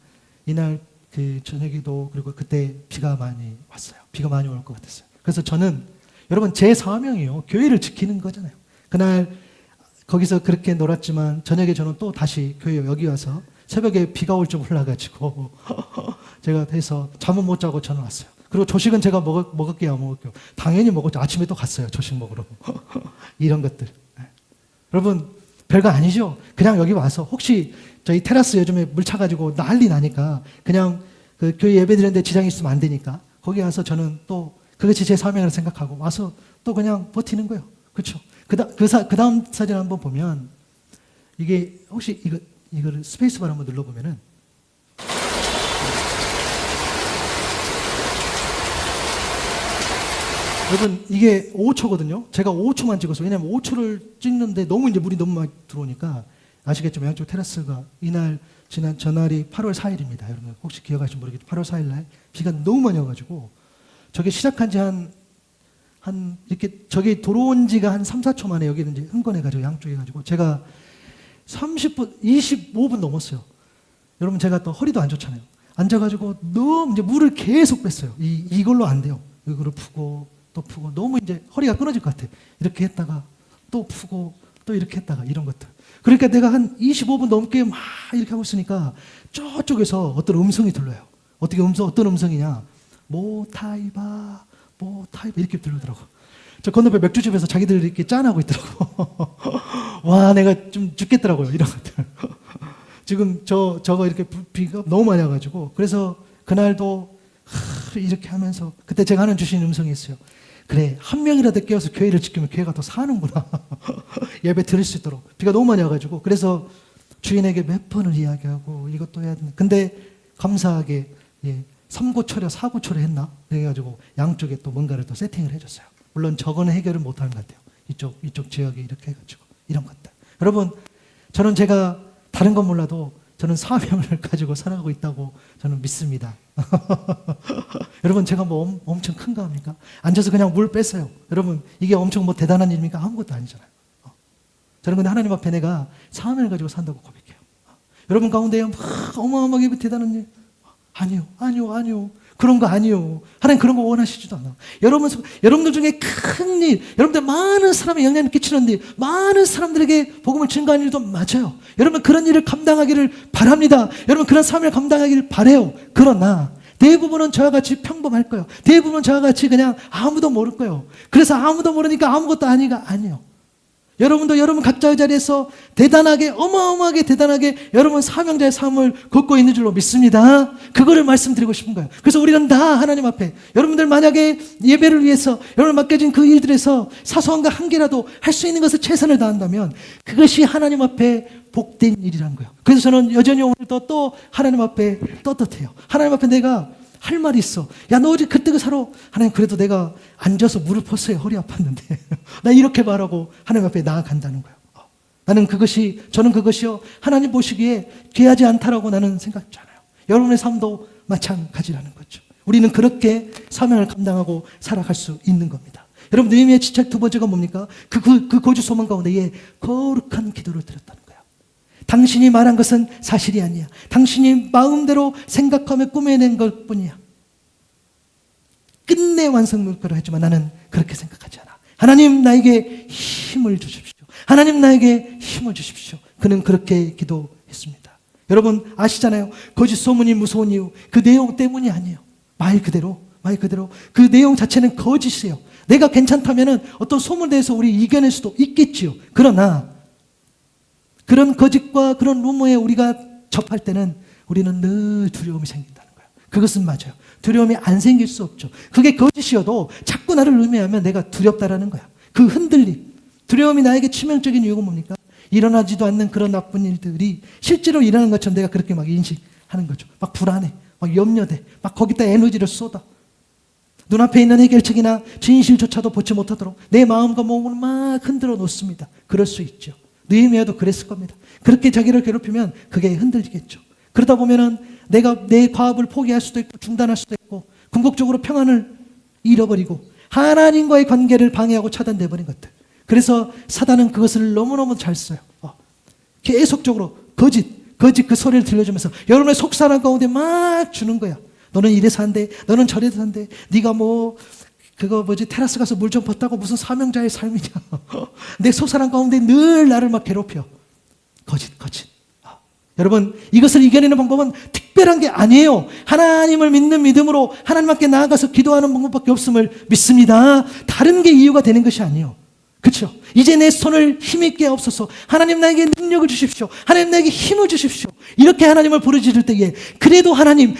이날 그 저녁에도 그리고 그때 비가 많이 왔어요. 비가 많이 올 것 같았어요. 그래서 저는, 여러분, 제 사명이요. 교회를 지키는 거잖아요. 그날 거기서 그렇게 놀았지만, 저녁에 저는 또 다시 교회 여기 와서 새벽에 비가 올 줄 몰라가지고 제가 해서 잠은 못 자고 저는 왔어요. 그리고 조식은 제가 먹을게요, 안 먹을게요. 당연히 먹었죠. 아침에 또 갔어요. 조식 먹으러. 이런 것들. 네. 여러분 별거 아니죠. 그냥 여기 와서 혹시 저희 테라스 요즘에 물 차가지고 난리 나니까 그냥 그 교회 예배 드리는데 지장이 있으면 안 되니까 거기 와서 저는 또 그것이 제 사명이라고 생각하고 와서 또 그냥 버티는 거예요. 그렇죠? 그 다음 사진 한번 보면 이게 혹시 이거를 스페이스바를 한번 눌러보면은 여러분 이게 5초거든요. 제가 5초만 찍었어요. 왜냐면 5초를 찍는데 너무 이제 물이 너무 많이 들어오니까 아시겠지만 양쪽 테라스가 전날이 8월 4일입니다. 여러분 혹시 기억하시면 모르겠지만 8월 4일 날 비가 너무 많이 와가지고 저게 시작한 지 이렇게 저기 들어온 지가 한 3, 4초 만에 여기는 이제 흥건해가지고 양쪽에 가지고 제가 30분, 25분 넘었어요. 여러분 제가 또 허리도 안 좋잖아요. 앉아가지고 너무 이제 물을 계속 뺐어요. 이걸로 안 돼요. 이거를 푸고 또 푸고 너무 이제 허리가 끊어질 것 같아. 이렇게 했다가 또 푸고 또 이렇게 했다가 이런 것들. 그러니까 내가 한 25분 넘게 막 이렇게 하고 있으니까 저쪽에서 어떤 음성이 들려요. 어떤 음성이냐? 모타이바 이렇게 들리더라고. 저 건너편 맥주집에서 자기들 이렇게 짠하고 있더라고. 와, 내가 좀 죽겠더라고요. 이런 것들. 지금 저거 이렇게 비가 너무 많이 와가지고. 그래서 그날도 이렇게 하면서 그때 제가 하는 주신 음성이 있어요. 그래, 한 명이라도 깨워서 교회를 지키면 교회가 더 사는구나. 예배 드릴 수 있도록. 비가 너무 많이 와가지고. 그래서 주인에게 몇 번을 이야기하고 이것도 해야 되는데. 근데 감사하게 3고 초려, 4고 초려 했나? 그래가지고 양쪽에 또 뭔가를 또 세팅을 해줬어요. 물론 저거는 해결을 못하는 것 같아요. 이쪽 지역에 이렇게 해가지고 이런 것들. 여러분, 저는 제가 다른 건 몰라도 저는 사명을 가지고 살아가고 있다고 저는 믿습니다. 여러분 제가 뭐 엄청 큰가 합니까? 앉아서 그냥 물 뺐어요. 여러분 이게 엄청 뭐 대단한 일입니까? 아무것도 아니잖아요. 저는 근데 하나님 앞에 내가 사명을 가지고 산다고 고백해요. 여러분 가운데 막 어마어마하게 대단한 일? 아니요. 그런 거 아니요. 하나님 그런 거 원하시지도 않아. 여러분들 중에 큰 일, 여러분들 많은 사람의 영향을 끼치는 일, 많은 사람들에게 복음을 증거하는 일도 맞아요. 여러분 그런 일을 감당하기를 바랍니다. 여러분 그런 삶을 감당하기를 바래요. 그러나 대부분은 저와 같이 평범할 거예요. 대부분은 저와 같이 그냥 아무도 모를 거예요. 그래서 아무도 모르니까 아무것도 아니가 아니에요. 여러분도 여러분 각자의 자리에서 대단하게, 어마어마하게 대단하게 여러분 사명자의 삶을 걷고 있는 줄로 믿습니다. 그거를 말씀드리고 싶은 거예요. 그래서 우리는 다 하나님 앞에, 여러분들 만약에 예배를 위해서 여러분 맡겨진 그 일들에서 사소한 거 한 개라도 할 수 있는 것을 최선을 다한다면 그것이 하나님 앞에 복된 일이라는 거예요. 그래서 저는 여전히 오늘도 또 하나님 앞에 떳떳해요. 하나님 앞에 내가 할 말이 있어. 야, 너 어제 그때 그 사로. 하나님, 그래도 내가 앉아서 무릎 꿇었어요. 허리 아팠는데. 나 이렇게 말하고 하나님 앞에 나아간다는 거예요. 저는 그것이요. 하나님 보시기에 귀하지 않다라고 나는 생각하지 않아요. 여러분의 삶도 마찬가지라는 거죠. 우리는 그렇게 사명을 감당하고 살아갈 수 있는 겁니다. 여러분, 느헤미야의 지책 두 번째가 뭡니까? 그 고주 소망 가운데에 거룩한 기도를 드렸다는 거예요. 당신이 말한 것은 사실이 아니야. 당신이 마음대로 생각하며 꾸며낸 것뿐이야. 끝내 완성될 거라 했지만 나는 그렇게 생각하지 않아. 하나님 나에게 힘을 주십시오. 하나님 나에게 힘을 주십시오. 그는 그렇게 기도했습니다. 여러분 아시잖아요. 거짓 소문이 무서운 이유 그 내용 때문이 아니에요. 말 그대로 그 내용 자체는 거짓이에요. 내가 괜찮다면 어떤 소문에 대해서 우리 이겨낼 수도 있겠지요. 그러나 그런 거짓과 그런 루머에 우리가 접할 때는 우리는 늘 두려움이 생긴다는 거예요. 그것은 맞아요. 두려움이 안 생길 수 없죠. 그게 거짓이어도 자꾸 나를 의미하면 내가 두렵다라는 거야. 그 흔들림. 두려움이 나에게 치명적인 이유가 뭡니까? 일어나지도 않는 그런 나쁜 일들이 실제로 일어나는 것처럼 내가 그렇게 막 인식하는 거죠. 막 불안해. 막 염려돼. 막 거기다 에너지를 쏟아. 눈앞에 있는 해결책이나 진실조차도 보지 못하도록 내 마음과 몸을 막 흔들어 놓습니다. 그럴 수 있죠. 느헤미야도 그랬을 겁니다. 그렇게 자기를 괴롭히면 그게 흔들리겠죠. 그러다 보면은 내가 내 과업을 포기할 수도 있고 중단할 수도 있고 궁극적으로 평안을 잃어버리고 하나님과의 관계를 방해하고 차단돼버린 것들. 그래서 사단은 그것을 너무너무 잘 써요. 계속적으로 거짓 그 소리를 들려주면서 여러분의 속사람 가운데 막 주는 거야. 너는 이래서 안 돼. 너는 저래서 안 돼. 네가 테라스 가서 물 좀 벗다고 무슨 사명자의 삶이냐. 내 속사람 가운데 늘 나를 막 괴롭혀. 거짓. 여러분 이것을 이겨내는 방법은 특별한 게 아니에요. 하나님을 믿는 믿음으로 하나님께 나아가서 기도하는 방법밖에 없음을 믿습니다. 다른 게 이유가 되는 것이 아니에요. 그렇죠? 이제 내 손을 힘있게 없어서 하나님 나에게 능력을 주십시오. 하나님 나에게 힘을 주십시오. 이렇게 하나님을 부르짖을 때에 그래도 하나님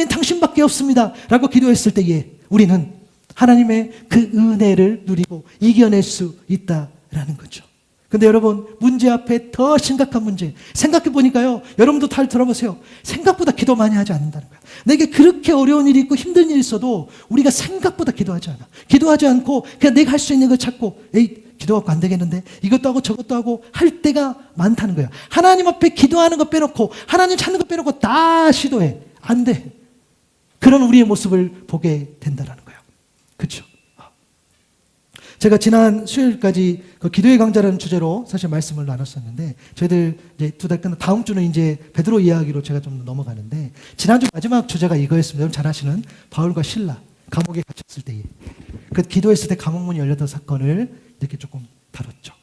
당신밖에 없습니다 라고 기도했을 때에 우리는 하나님의 그 은혜를 누리고 이겨낼 수 있다라는 거죠. 근데 여러분 문제 앞에 더 심각한 문제 생각해 보니까요. 여러분도 잘 들어보세요. 생각보다 기도 많이 하지 않는다는 거야. 내게 그렇게 어려운 일이 있고 힘든 일이 있어도 우리가 생각보다 기도하지 않아. 기도하지 않고 그냥 내가 할 수 있는 걸 찾고 기도하고 안 되겠는데 이것도 하고 저것도 하고 할 때가 많다는 거야. 하나님 앞에 기도하는 거 빼놓고 하나님 찾는 거 빼놓고 다 시도해. 안 돼. 그런 우리의 모습을 보게 된다는 거예요. 그렇죠? 제가 지난 수요일까지 그 기도의 강자라는 주제로 사실 말씀을 나눴었는데 저희들 이제 2달 끝나 다음 주는 이제 베드로 이야기로 제가 좀 넘어가는데 지난주 마지막 주제가 이거였습니다. 여러분 잘 아시는 바울과 실라 감옥에 갇혔을 때에 그 기도했을 때 감옥문이 열렸던 사건을 이렇게 조금 다뤘죠.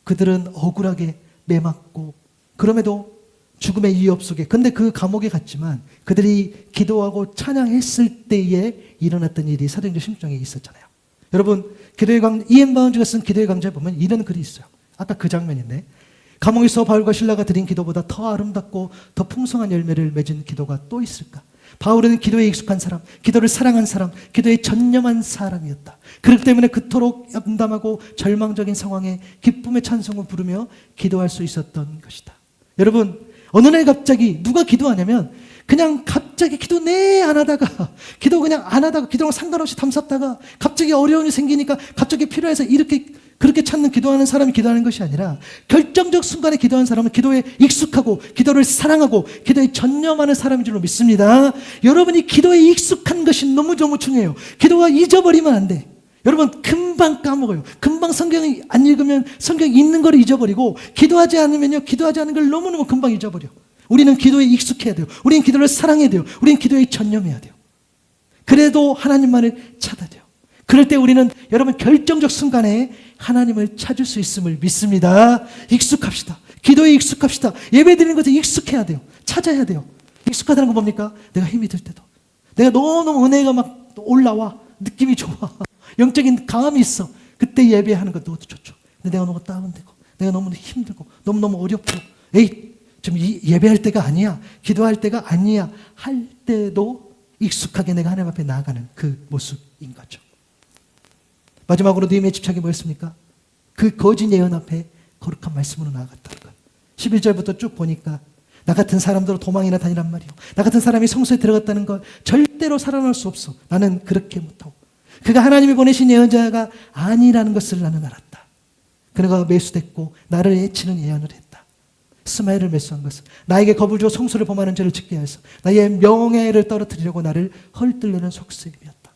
그들은 억울하게 매맞고 그럼에도 죽음의 위협 속에 근데 그 감옥에 갔지만 그들이 기도하고 찬양했을 때에 일어났던 일이 사도행전 16장에 있었잖아요. 여러분 기도의 강자 이엔 바운즈가 쓴 기도의 강자에 보면 이런 글이 있어요. 아까 그 장면인데 감옥에서 바울과 실라가 드린 기도보다 더 아름답고 더 풍성한 열매를 맺은 기도가 또 있을까? 바울은 기도에 익숙한 사람, 기도를 사랑한 사람, 기도에 전념한 사람이었다. 그렇기 때문에 그토록 암담하고 절망적인 상황에 기쁨의 찬송을 부르며 기도할 수 있었던 것이다. 여러분 어느 날 갑자기 누가 기도하냐면 그냥 갑자기 기도 안 하다가 기도랑 상관없이 담섰다가 갑자기 어려움이 생기니까 갑자기 필요해서 그렇게 찾는 기도하는 사람이 기도하는 것이 아니라 결정적 순간에 기도하는 사람은 기도에 익숙하고 기도를 사랑하고 기도에 전념하는 사람인 줄로 믿습니다. 여러분이 기도에 익숙한 것이 너무너무 중요해요. 기도가 잊어버리면 안 돼. 여러분 금방 까먹어요. 금방 성경을 안 읽으면 성경 있는 걸 잊어버리고 기도하지 않으면요. 기도하지 않은 걸 너무너무 금방 잊어버려. 우리는 기도에 익숙해야 돼요. 우리는 기도를 사랑해야 돼요. 우리는 기도에 전념해야 돼요. 그래도 하나님만을 찾아야 돼요. 그럴 때 우리는 여러분 결정적 순간에 하나님을 찾을 수 있음을 믿습니다. 익숙합시다. 기도에 익숙합시다. 예배 드리는 것에 익숙해야 돼요. 찾아야 돼요. 익숙하다는 건 뭡니까? 내가 힘이 들 때도, 내가 너무 은혜가 막 올라와, 느낌이 좋아, 영적인 강함이 있어, 그때 예배하는 것도 좋죠. 근데 내가 너무 다운되고, 내가 너무 힘들고, 너무너무 어렵고, 에이 지금 예배할 때가 아니야, 기도할 때가 아니야 할 때도 익숙하게 내가 하나님 앞에 나아가는 그 모습인 거죠. 마지막으로 느헤미야의 집착이 뭐였습니까? 그 거짓 예언 앞에 거룩한 말씀으로 나아갔다는 것. 11절부터 쭉 보니까 나 같은 사람들로 도망이나 다니란 말이요, 나 같은 사람이 성소에 들어갔다는 걸 절대로 살아날 수 없어. 나는 그렇게 못하고 그가 하나님이 보내신 예언자가 아니라는 것을 나는 알았다. 그가 매수됐고 나를 해치는 예언을 했다. 스마엘을 매수한 것은 나에게 겁을 주어 성소를 범하는 죄를 짓게 하여서 나의 명예를 떨어뜨리려고 나를 헐뜯려는 속셈이었다.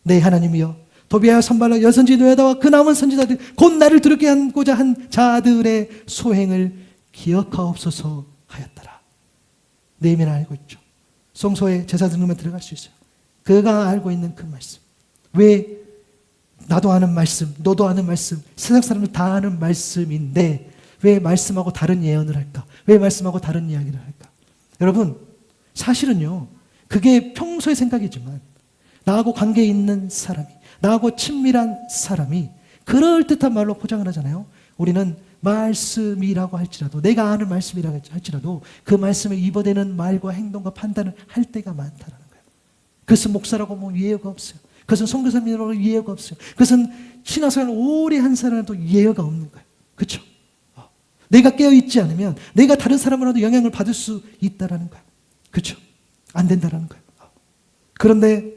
내 하나님이여, 도비아와 선발라 여선지 노야다와 그 남은 선지자들 곧 나를 두렵게 하고자 한 자들의 소행을 기억하옵소서 하였더라. 느헤미야는 알고 있죠. 성소에 제사 드리면 들어갈 수 있어요. 그가 알고 있는 그 말씀. 왜 나도 아는 말씀, 너도 아는 말씀, 세상 사람들 다 아는 말씀인데 왜 말씀하고 다른 예언을 할까? 왜 말씀하고 다른 이야기를 할까? 여러분, 사실은요, 그게 평소의 생각이지만 나하고 관계 있는 사람이, 나하고 친밀한 사람이 그럴듯한 말로 포장을 하잖아요. 우리는 말씀이라고 할지라도, 내가 아는 말씀이라고 할지라도 그 말씀에 입어대는 말과 행동과 판단을 할 때가 많다는 거예요. 그것은 목사라고 뭐 이해가 없어요. 그것은 선교사님이라고 이해가 없어요. 그것은 신앙생활을 오래 한 사람도 이해가 없는 거예요. 그렇죠? 내가 깨어있지 않으면 내가 다른 사람으로도 영향을 받을 수 있다는 거예요. 그렇죠? 안 된다는 거예요. 그런데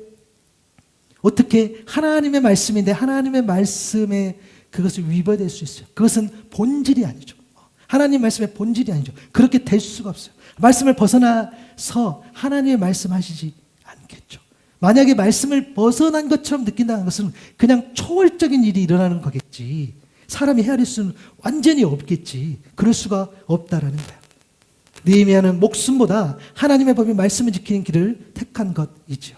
어떻게 하나님의 말씀인데 하나님의 말씀에 그것을 위배될 수 있어요? 그것은 본질이 아니죠. 하나님 말씀의 본질이 아니죠. 그렇게 될 수가 없어요. 말씀을 벗어나서 하나님의 말씀하시지 않겠죠. 만약에 말씀을 벗어난 것처럼 느낀다는 것은 그냥 초월적인 일이 일어나는 거겠지, 사람이 헤아릴 수는 완전히 없겠지. 그럴 수가 없다라는 거예요. 느헤미야는 목숨보다 하나님의 법인 말씀을 지키는 길을 택한 것이죠.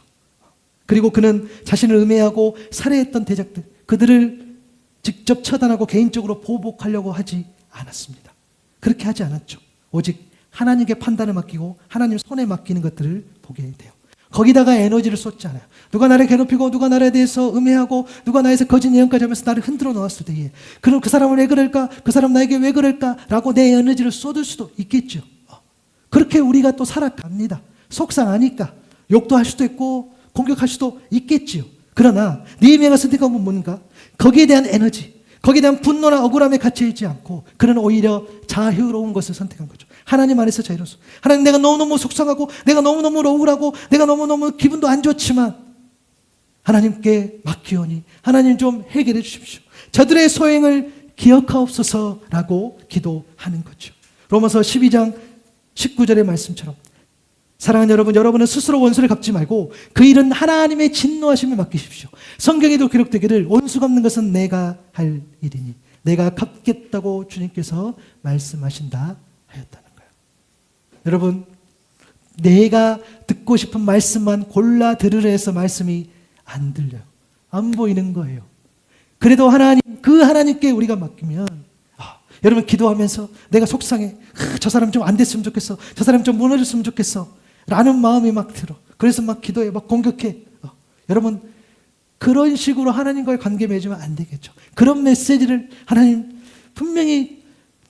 그리고 그는 자신을 음해하고 살해했던 대적들, 그들을 직접 처단하고 개인적으로 보복하려고 하지 않았습니다. 그렇게 하지 않았죠. 오직 하나님께 판단을 맡기고 하나님 손에 맡기는 것들을 보게 돼요. 거기다가 에너지를 쏟지 않아요. 누가 나를 괴롭히고 누가 나에 대해서 음해하고 누가 나에서 거짓 예언까지 하면서 나를 흔들어 놓았을 때에 그럼 그 사람은 왜 그럴까? 그 사람 나에게 왜 그럴까? 라고 내 에너지를 쏟을 수도 있겠죠. 그렇게 우리가 또 살아갑니다. 속상하니까 욕도 할 수도 있고 공격할 수도 있겠지요. 그러나 느헤미야가 선택한 건 뭔가? 거기에 대한 에너지, 거기에 대한 분노나 억울함에 갇혀있지 않고 그는 오히려 자유로운 것을 선택한 거죠. 하나님 안에서 자유로웠어. 하나님, 내가 너무너무 속상하고 내가 너무너무 억울하고 내가 너무너무 기분도 안 좋지만 하나님께 맡기오니 하나님 좀 해결해 주십시오. 저들의 소행을 기억하옵소서라고 기도하는 거죠. 로마서 12장 19절의 말씀처럼 사랑하는 여러분, 여러분은 스스로 원수를 갚지 말고 그 일은 하나님의 진노하심에 맡기십시오. 성경에도 기록되기를 원수 갚는 것은 내가 할 일이니 내가 갚겠다고 주님께서 말씀하신다 하였다는 거예요. 여러분, 내가 듣고 싶은 말씀만 골라 들으려 해서 말씀이 안 들려요. 안 보이는 거예요. 그래도 하나님, 그 하나님께 우리가 맡기면 여러분 기도하면서 내가 속상해, 저 사람 좀 안 됐으면 좋겠어, 저 사람 좀 무너졌으면 좋겠어 라는 마음이 막 들어. 그래서 막 기도해, 막 공격해. 여러분, 그런 식으로 하나님과의 관계 맺으면 안 되겠죠. 그런 메시지를 하나님, 분명히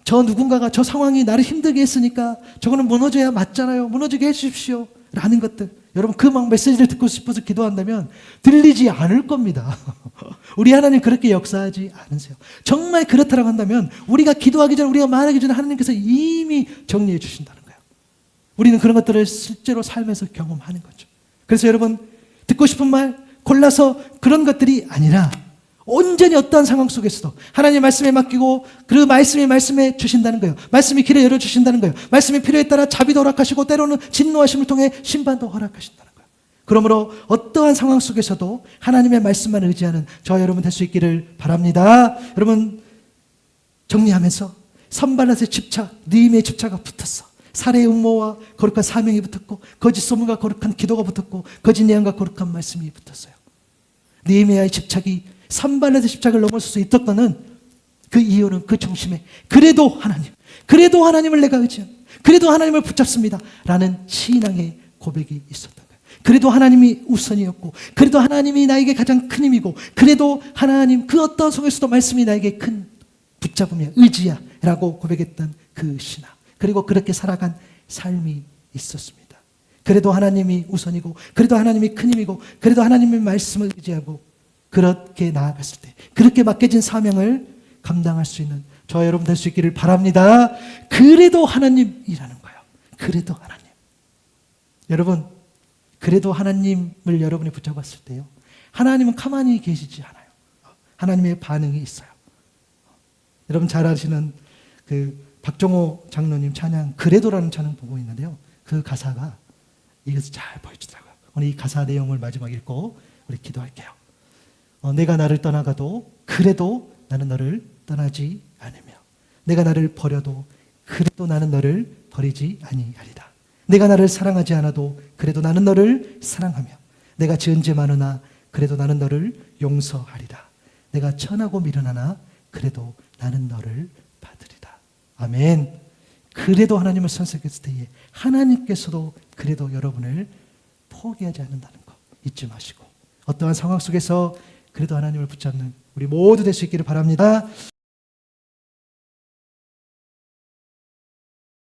저 누군가가 저 상황이 나를 힘들게 했으니까 저거는 무너져야 맞잖아요, 무너지게 해주십시오 라는 것들, 여러분 그 막 메시지를 듣고 싶어서 기도한다면 들리지 않을 겁니다. 우리 하나님 그렇게 역사하지 않으세요. 정말 그렇다고 한다면 우리가 기도하기 전에, 우리가 말하기 전에 하나님께서 이미 정리해 주신다는 거예요. 우리는 그런 것들을 실제로 삶에서 경험하는 거죠. 그래서 여러분, 듣고 싶은 말 골라서 그런 것들이 아니라 온전히 어떠한 상황 속에서도 하나님의 말씀에 맡기고 그 말씀이 말씀해 주신다는 거예요. 말씀이 길을 열어주신다는 거예요. 말씀의 필요에 따라 자비도 허락하시고 때로는 진노하심을 통해 심판도 허락하신다는 거예요. 그러므로 어떠한 상황 속에서도 하나님의 말씀만 의지하는 저와 여러분 될 수 있기를 바랍니다. 여러분, 정리하면서 선발라스의 집착, 느헤미야의 집착과 붙었어. 살해의 음모와 거룩한 사명이 붙었고 거짓 소문과 거룩한 기도가 붙었고 거짓 예언과 거룩한 말씀이 붙었어요. 느헤미야의 집착이 산발라드 집착을 넘어설 수 있었다는 그 이유는 그 중심에 그래도 하나님을 내가 의지합니다. 그래도 하나님을 붙잡습니다. 라는 신앙의 고백이 있었던 거예요. 그래도 하나님이 우선이었고 그래도 하나님이 나에게 가장 큰 힘이고 그래도 하나님 그 어떤 속에서도 말씀이 나에게 큰 붙잡음이야, 의지야 라고 고백했던 그 신앙, 그리고 그렇게 살아간 삶이 있었습니다. 그래도 하나님이 우선이고 그래도 하나님이 큰 힘이고 그래도 하나님의 말씀을 의지하고 그렇게 나아갔을 때 그렇게 맡겨진 사명을 감당할 수 있는 저와 여러분 될 수 있기를 바랍니다. 그래도 하나님이라는 거예요. 그래도 하나님. 여러분, 그래도 하나님을 여러분이 붙잡았을 때요, 하나님은 가만히 계시지 않아요. 하나님의 반응이 있어요. 여러분 잘 아시는 그 박종호 장로님 찬양 그래도라는 찬양 보고 있는데요, 그 가사가 이것을 잘 보여주더라고요. 오늘 이 가사 내용을 마지막 읽고 우리 기도할게요. 내가 나를 떠나가도 그래도 나는 너를 떠나지 않으며 내가 나를 버려도 그래도 나는 너를 버리지 아니하리라. 내가 나를 사랑하지 않아도 그래도 나는 너를 사랑하며 내가 지은 죄 많으나 그래도 나는 너를 용서하리라. 내가 천하고 미련하나 그래도 나는 너를 받으리라. 아멘. 그래도 하나님을 선택했을 때에 하나님께서도 그래도 여러분을 포기하지 않는다는 거 잊지 마시고 어떠한 상황 속에서 그래도 하나님을 붙잡는 우리 모두 될 수 있기를 바랍니다.